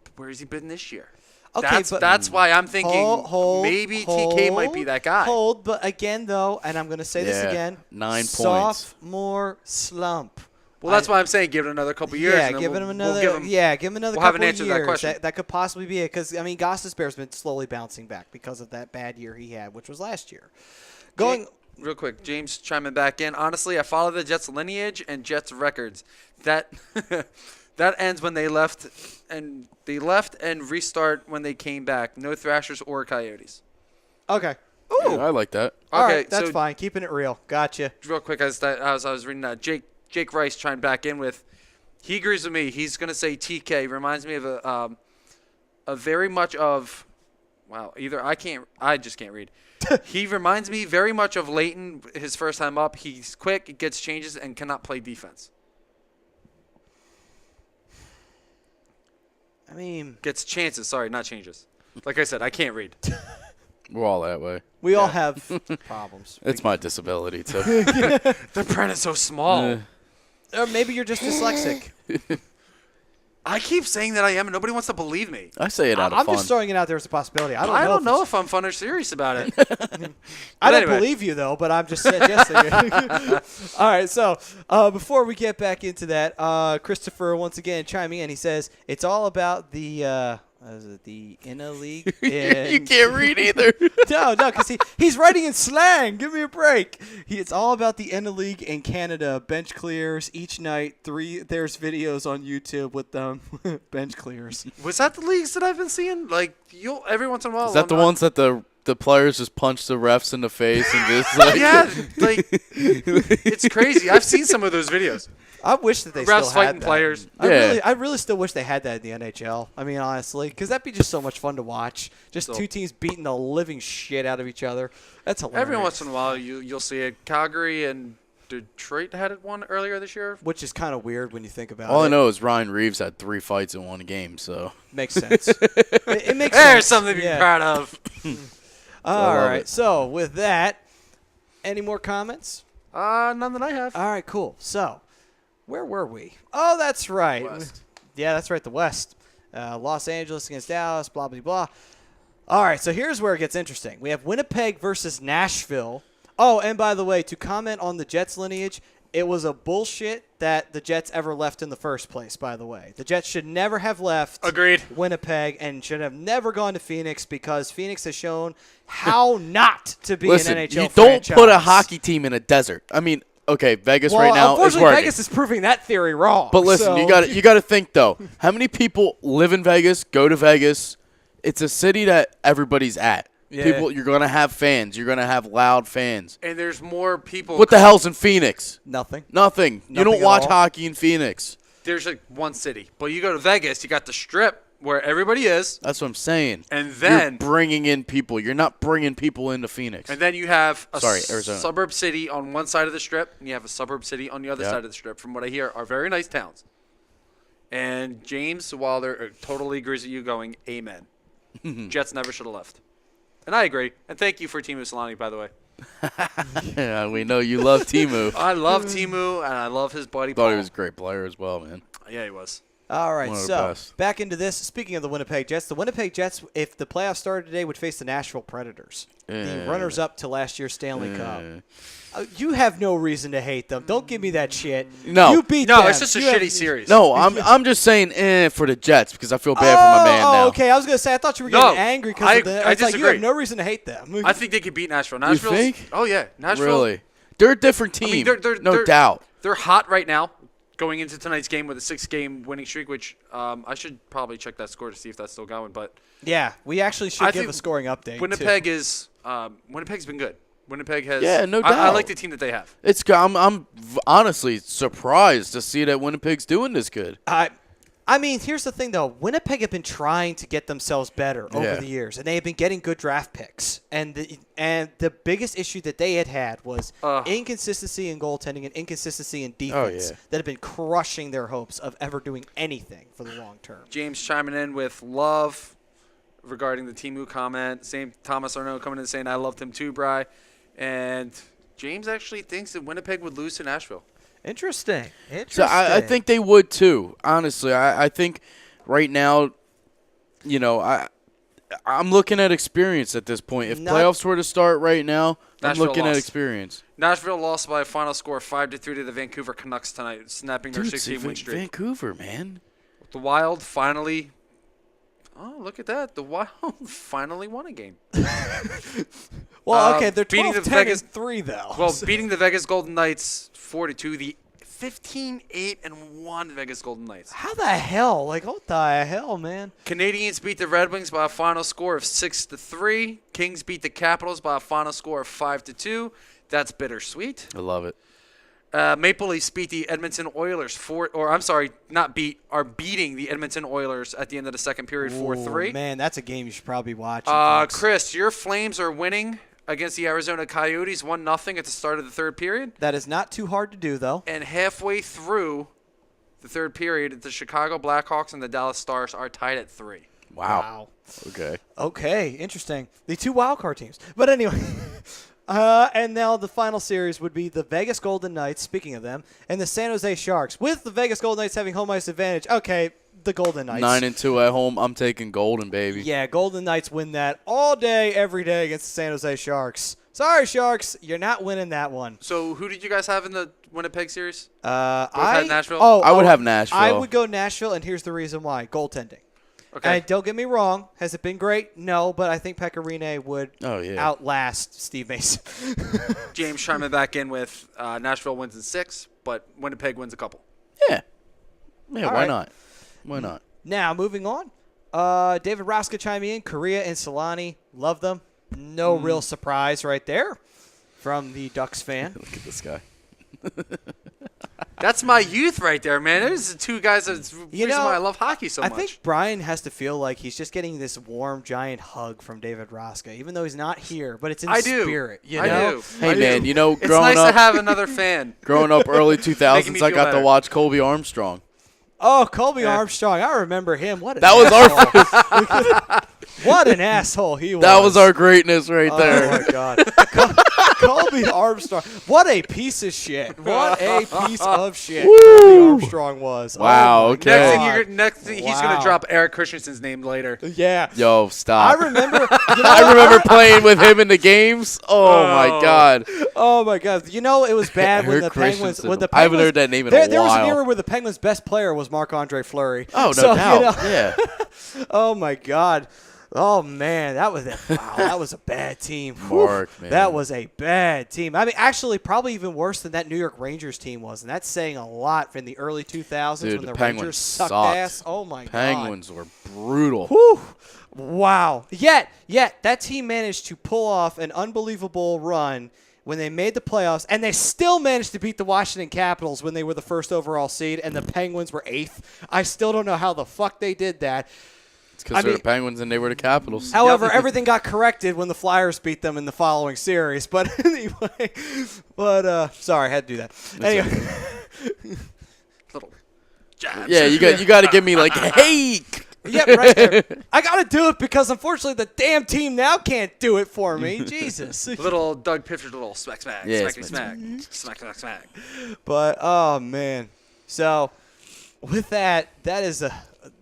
But where has he been this year? Okay, that's why I'm thinking maybe TK might be hold, that guy. But again, though, and I'm going to say this Yeah, again, 9 points. sophomore slump. Well, that's why I'm saying give it another couple of years. Yeah, and then give we'll him another. give him, give him another we'll have couple an answer of to that years. question. That could possibly be it because I mean, Gostisbehere's been slowly bouncing back because of that bad year he had, which was last year. Going real quick, James chiming back in. Honestly, I follow the Jets lineage and Jets records. That that ends when they left and restart when they came back. No Thrashers or Coyotes. okay. Ooh. Yeah, I like that. All Okay, right, that's so fine. Keeping it real. Gotcha. real quick, as I was reading that, Jake Rice chimed back in with, he agrees with me. He's gonna say TK reminds me of a very much of, wow. I just can't read. He reminds me very much of Leighton. His first time up, he's quick, gets changes, and cannot play defense. I mean, Gets chances. Sorry, not changes. Like I said, I can't read. We're all that way. we all have problems. It's my disability too. The print is so small. Or maybe you're just dyslexic. I keep saying that I am, and nobody wants to believe me. I say it out of I'm fun. just throwing it out there as a possibility. I I don't know. if I'm fun or serious about it. I don't anyway. believe you, though, but I'm just suggesting it. All right, so before we get back into that, Christopher once again chiming in. He says, it's all about the inner league. You can't read either. No, because he's writing in slang. Give me a break. It's all about the inner league in Canada. Bench clears each night. There's videos on YouTube with them. Bench clears. Was that the leagues that I've been seeing? Like, every once in a while. Is that the ones that the players just punch the refs in the face and just like Yeah, like, it's crazy. I've seen some of those videos. I wish that they Refs still had fighting that. players. I really still wish they had that in the NHL. I mean, honestly, because that'd be just so much fun to watch. Just So- two teams beating the living shit out of each other. That's hilarious. Every once in a while, you'll see it. Calgary and Detroit had it one earlier this year. Which is kind of weird when you think about all it. I know is Ryan Reeves had 3 fights in one game, so Makes sense. it makes sense. There's something to be proud of. All love right. it. So with that, any more comments? None that I have. All right. Cool. So where were we? Oh, that's right. West. Yeah, that's right. The West. Los Angeles against Dallas. Blah blah blah. All right. So here's where it gets interesting. We have Winnipeg versus Nashville. Oh, and by the way, to comment on the Jets lineage, it was a bullshit that the Jets ever left in the first place, by the way. The Jets should never have left Agreed. Winnipeg and should have never gone to Phoenix because Phoenix has shown how not to be listen, an NHL you don't franchise. put a hockey team in a desert. I mean, okay, Vegas well, right now is unfortunately, working. Vegas is proving that theory wrong. But listen, so- you got to think though. How many people live in Vegas, go to Vegas? It's a city that everybody's at. Yeah. People, you're gonna have fans. You're gonna have loud fans. And there's more people. What the hell's in Phoenix? Nothing. Nothing. You Nothing don't at watch all? hockey in Phoenix. There's like one city. But you go to Vegas, you got the Strip where everybody is. That's what I'm saying. And then you're bringing in people. You're not bringing people into Phoenix. And then you have a Arizona. suburb city on one side of the Strip, and you have a suburb city on the other Yep. side of the Strip. From what I hear, are very nice towns. And James Wilder totally agrees with you, going, amen. Jets never should have left. And I agree. And thank you for Timu Solani, by the way. Yeah, we know you love Timu. I love Timu, and I love his buddy Paul. Thought he was a great player as well, man. Yeah, he was. All right, One of the so best. back into this. Speaking of the Winnipeg Jets, if the playoffs started today, would face the Nashville Predators, the runners-up to last year's Stanley Cup. You have no reason to hate them. Don't give me that shit. No. You beat No, them. it's just a You have- shitty series. No, I'm just saying for the Jets because I feel bad for my man now. Oh, okay. I was gonna say I thought you were No, getting angry because of the. I It's like you disagree. have no reason to hate them. I think they could beat Nashville. You Nashville's, think? Oh, yeah. Nashville. Really? They're a different team. I mean, no they're- doubt. They're hot right now, going into tonight's game with a 6-game winning streak, which I should probably check that score to see if that's still going. But Yeah, we actually should I give think a scoring update. Winnipeg is Winnipeg's been good. Winnipeg has. Yeah, no I doubt. like the team that they have. I'm honestly surprised to see that Winnipeg's doing this good. I mean, here's the thing, though. Winnipeg have been trying to get themselves better over Yeah. the years, and they have been getting good draft picks. And the biggest issue that they had was inconsistency in goaltending and inconsistency in defense that have been crushing their hopes of ever doing anything for the long term. James chiming in with love regarding the Timu comment. Same Thomas Arnaud coming in saying, I loved him too, Bry. And James actually thinks that Winnipeg would lose to Nashville. Interesting. So I think they would too. Honestly, I think right now, I'm looking at experience at this point. If playoffs were to start right now, Nashville I'm looking at lost. experience. Nashville lost by a final score of 5-3 to the Vancouver Canucks tonight, snapping their Dude, 6-game win streak. Vancouver, man. The Wild finally. Oh, look at that! The Wild finally won a game. Well, okay, they're beating the 12-10 Vegas- and 3 though. Well, beating the Vegas Golden Knights 4-2, the 15-8-1 Vegas Golden Knights. How the hell? Like, what the hell, man? Canadians beat the Red Wings by a final score of 6-3. Kings beat the Capitals by a final score of 5-2. That's bittersweet. I love it. Maple Leafs beat the Edmonton Oilers are beating the Edmonton Oilers at the end of the second period 4-3. Man, that's a game you should probably watch. folks. Chris, your Flames are winning against the Arizona Coyotes 1-0 at the start of the third period. That is not too hard to do, though. And halfway through the third period, the Chicago Blackhawks and the Dallas Stars are tied at 3. Wow. Okay. Okay, interesting. The two wildcard teams. But anyway, and now the final series would be the Vegas Golden Knights, speaking of them, and the San Jose Sharks. With the Vegas Golden Knights having home ice advantage, okay, the Golden Knights. 9-2 at home. I'm taking Golden, baby. Yeah, Golden Knights win that all day, every day against the San Jose Sharks. Sorry, Sharks, you're not winning that one. So who did you guys have in the Winnipeg series? I had Nashville? I would have Nashville. I would go Nashville, and here's the reason why. Goaltending. Okay. And don't get me wrong. Has it been great? No, but I think Pecorine would outlast Steve Mason. James Sharman back in with Nashville wins in 6, but Winnipeg wins a couple. Yeah. Yeah, All why right. not? Why not? Now, moving on. David Roska chiming in. Korea and Solani. Love them. No real surprise right there from the Ducks fan. Look at this guy. That's my youth right there, man. Those are the two guys that's the reason why I love hockey so much. I think Brian has to feel like he's just getting this warm, giant hug from David Roska, even though he's not here, but it's in spirit. You know? I do. Hey, man, you know, It's growing nice up, to have another fan. growing up early 2000s, me I feel got to better. watch Colby Armstrong. Oh, Colby Armstrong. I remember him. What an That was asshole. What an asshole he was. That was our greatness right there. Oh, my God. Colby Armstrong. What a piece of shit. What a piece of shit Colby Armstrong was. Wow, Oh my okay. God. Next thing he's Wow. going to drop Eric Christensen's name later. Yeah. Yo, stop. I remember. I remember playing with him in the games. Oh, my God. Oh my God! You know it was bad when Eric the Penguins. Christensen. When the I haven't Penguins, heard that name in there, a There was an while. era where the Penguins' best player was Marc-Andre Fleury. Oh, no So, doubt. you know- Yeah. Oh my God! Oh man, that was a bad team. Mark, Whew. man. That was a bad team. I mean, actually, probably even worse than that New York Rangers team was, and that's saying a lot from the early 2000s Dude, when the Penguins Rangers sucked sucked. ass. Oh my God! Penguins were brutal. Whew. Wow. Yet that team managed to pull off an unbelievable run when they made the playoffs, and they still managed to beat the Washington Capitals when they were the first overall seed, and the Penguins were 8th. I still don't know how the fuck they did that. It's because they're the Penguins and they were the Capitals. However, everything got corrected when the Flyers beat them in the following series. But anyway, sorry, I had to do that. Anyway. Little jabs. Yeah, you got to give me like, hey. Yep, right there. I got to do it because, unfortunately, the damn team now can't do it for me. Jesus. Little Doug Piffer's little smack, Yeah, smack. But, oh, man. So, with that is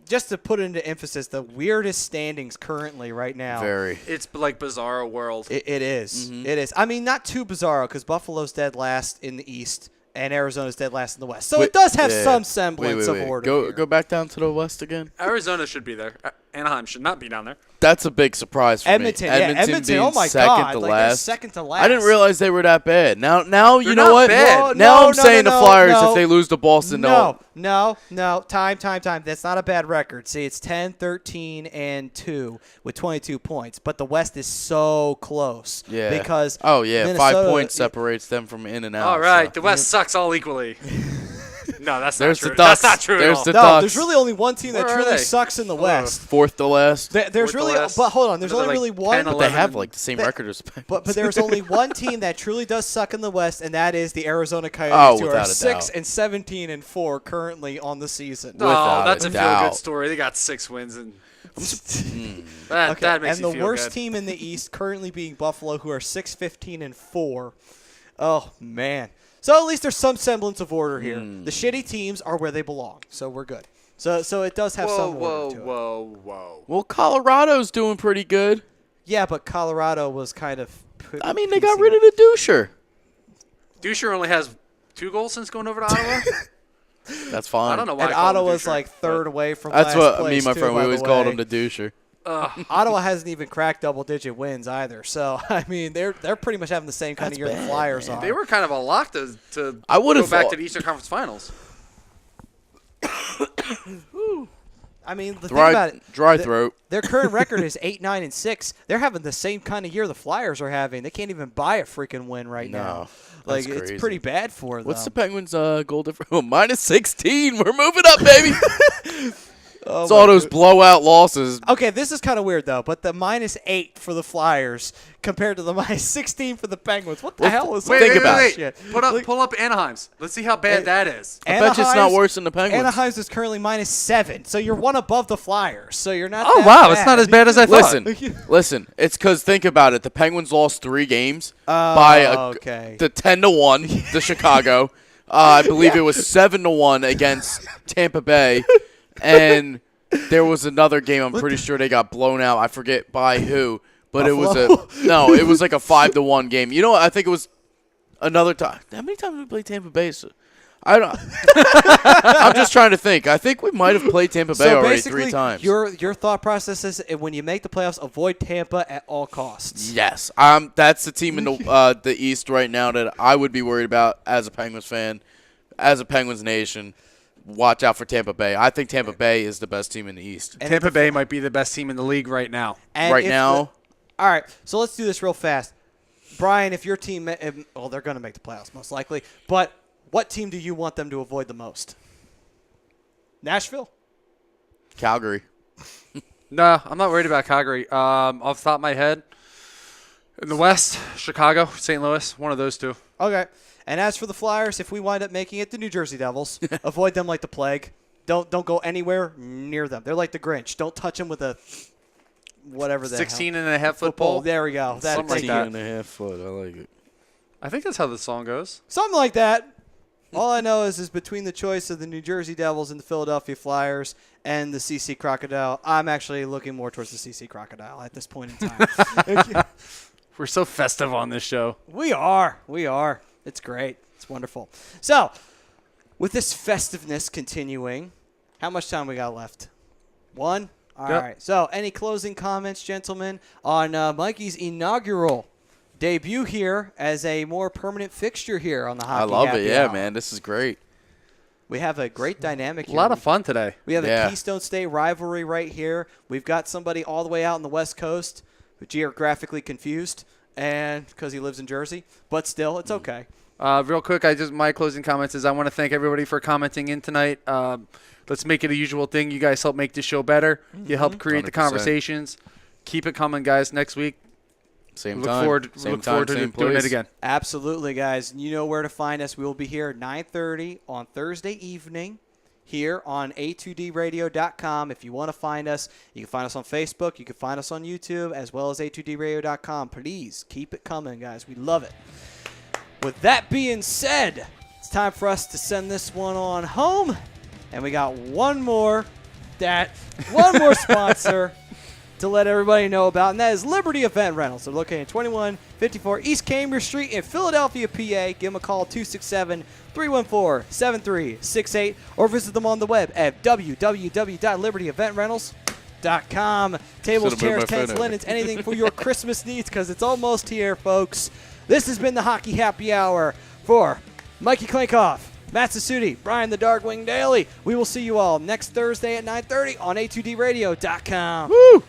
just to put into emphasis, the weirdest standings currently right now. Very. It's like Bizarro World. It is. It is. I mean, not too bizarro because Buffalo's dead last in the East and Arizona's dead last in the West. So it does have some semblance of order. here. Go back down to the West again. Arizona should be there. Anaheim should not be down there. That's a big surprise for Edmonton, me. yeah, Edmonton. being Oh my second God, to like last. they're second to last. I didn't realize they were that bad. Now you They're know not what? bad. Well, Now no, I'm saying no, the Flyers, no. if they lose to Boston, No. Time. That's not a bad record. See, it's 10, 13, and 2 with 22 points. But the West is so close. Yeah. Because 5 Minnesota- points separates them from in and out. All right, so. the West sucks all equally. No, that's not There's true. the Ducks. That's not true There's at all. the No, Ducks. there's really only one team that Where are truly they? sucks in the West. Fourth to last. There's Fourth to really, last. but hold on, there's They're only like really 10, one. But they 11. have like the same record as the Penguins. But there's only one team that truly does suck in the West, and that is the Arizona Oh, Coyotes, who are without a 6 doubt. and 17-4 currently on the season. No, Without that's a a doubt. feel-good story. They got 6 wins, and that makes and me the feel worst good. team in the East currently being Buffalo, who are 6-15-4. Oh man! So at least there's some semblance of order here. The shitty teams are where they belong, so we're good. So it does have some order to it. Whoa. Well, Colorado's doing pretty good. Yeah, but Colorado was kind of. I mean, they got rid of the doucher. Dusher only has 2 goals since going over to Ottawa. That's fine. I don't know why. And I called him Ottawa's Dusher, like but third away from That's last what place, me and my too, friend, we by the always called way. him the doucher. Ottawa hasn't even cracked double-digit wins either. So, I mean, they're pretty much having the same kind of year the Flyers are. They were kind of a lock to I would go have back thought- to the Eastern Conference Finals. I mean, the thing about it, Dry throat. their current record is 8-9-6. They're having the same kind of year the Flyers are having. They can't even buy a freaking win right now. Like, that's it's crazy. pretty bad for them. What's the Penguins' goal difference? Oh, -16. We're moving up, baby. It's all those blowout losses. Okay, this is kind of weird, though, but the -8 for the Flyers compared to the -16 for the Penguins. What the hell is Think that about it. shit? Pull up Anaheim's. Let's see how bad that is. I bet you it's not worse than the Penguins. Anaheim's is currently -7, so you're one above the Flyers. So you're not. Oh that wow, bad. it's not as bad as I thought. Listen. It's because think about it. The Penguins lost 3 games by okay. the 10-1 to Chicago. I believe it was 7-1 against Tampa Bay, and there was another game. I'm pretty sure they got blown out. I forget by who, but it was it was like a 5-1 game. You know what? I think it was another time. How many times did we play Tampa Bay? I don't. I'm just trying to think. I think we might have played Tampa Bay So already basically, 3 times. your thought process is when you make the playoffs, avoid Tampa at all costs. Yes, that's the team in the East right now that I would be worried about as a Penguins fan, as a Penguins nation. Watch out for Tampa Bay. I think Tampa Bay is the best team in the East. And Tampa Bay might be the best team in the league right now. And Right if now? all right, so let's do this real fast. Brian, if your team, well, they're going to make the playoffs most likely, but what team do you want them to avoid the most? Nashville? Calgary. No, I'm not worried about Calgary. Off the top of my head, in the West, Chicago, St. Louis, one of those two. Okay. And as for the Flyers, if we wind up making it the New Jersey Devils, avoid them like the plague. Don't go anywhere near them. They're like the Grinch. Don't touch them with a whatever the 16 and a half foot pole. There we go. That's Something like that. 16.5 foot. I like it. I think that's how the song goes. Something like that. All I know is between the choice of the New Jersey Devils and the Philadelphia Flyers and the CC Crocodile, I'm actually looking more towards the CC Crocodile at this point in time. We're so festive on this show. We are. It's great. It's wonderful. So, with this festiveness continuing, how much time we got left? 1? All Yep. right. So, any closing comments, gentlemen, on Mikey's inaugural debut here as a more permanent fixture here on the Hockey I love Happy it. Yeah, Hour? man. This is great. We have a great dynamic A here. lot of fun today. We have Yeah. a Keystone State rivalry right here. We've got somebody all the way out on the West Coast who's geographically confused and because he lives in Jersey, but still, it's okay. Real quick, my closing comments is I want to thank everybody for commenting in tonight. Let's make it a usual thing. You guys help make this show better. You help create the 100%. conversations. Keep it coming, guys. Next week, Same look time. forward Same to time, same doing it place. again. Absolutely, guys. You know where to find us. We will be here at 9:30 on Thursday evening here on a2dradio.com. If you want to find us, you can find us on Facebook. You can find us on YouTube as well as a2dradio.com. Please keep it coming, guys. We love it. With that being said, it's time for us to send this one on home. And we got one more sponsor to let everybody know about, and that is Liberty Event Rentals. They're located at 2154 East Cambridge Street in Philadelphia, PA. Give them a call, 267-314-7368, or visit them on the web at www.libertyeventrentals.com. Tables, Should've moved chairs, my tents, phone over. linens, anything for your Christmas needs, because it's almost here, folks. This has been the Hockey Happy Hour for Mikey Klinkoff, Matt Sasuti, Brian the Darkwing Daily. We will see you all next Thursday at 9:30 on a2dradio.com. Woo!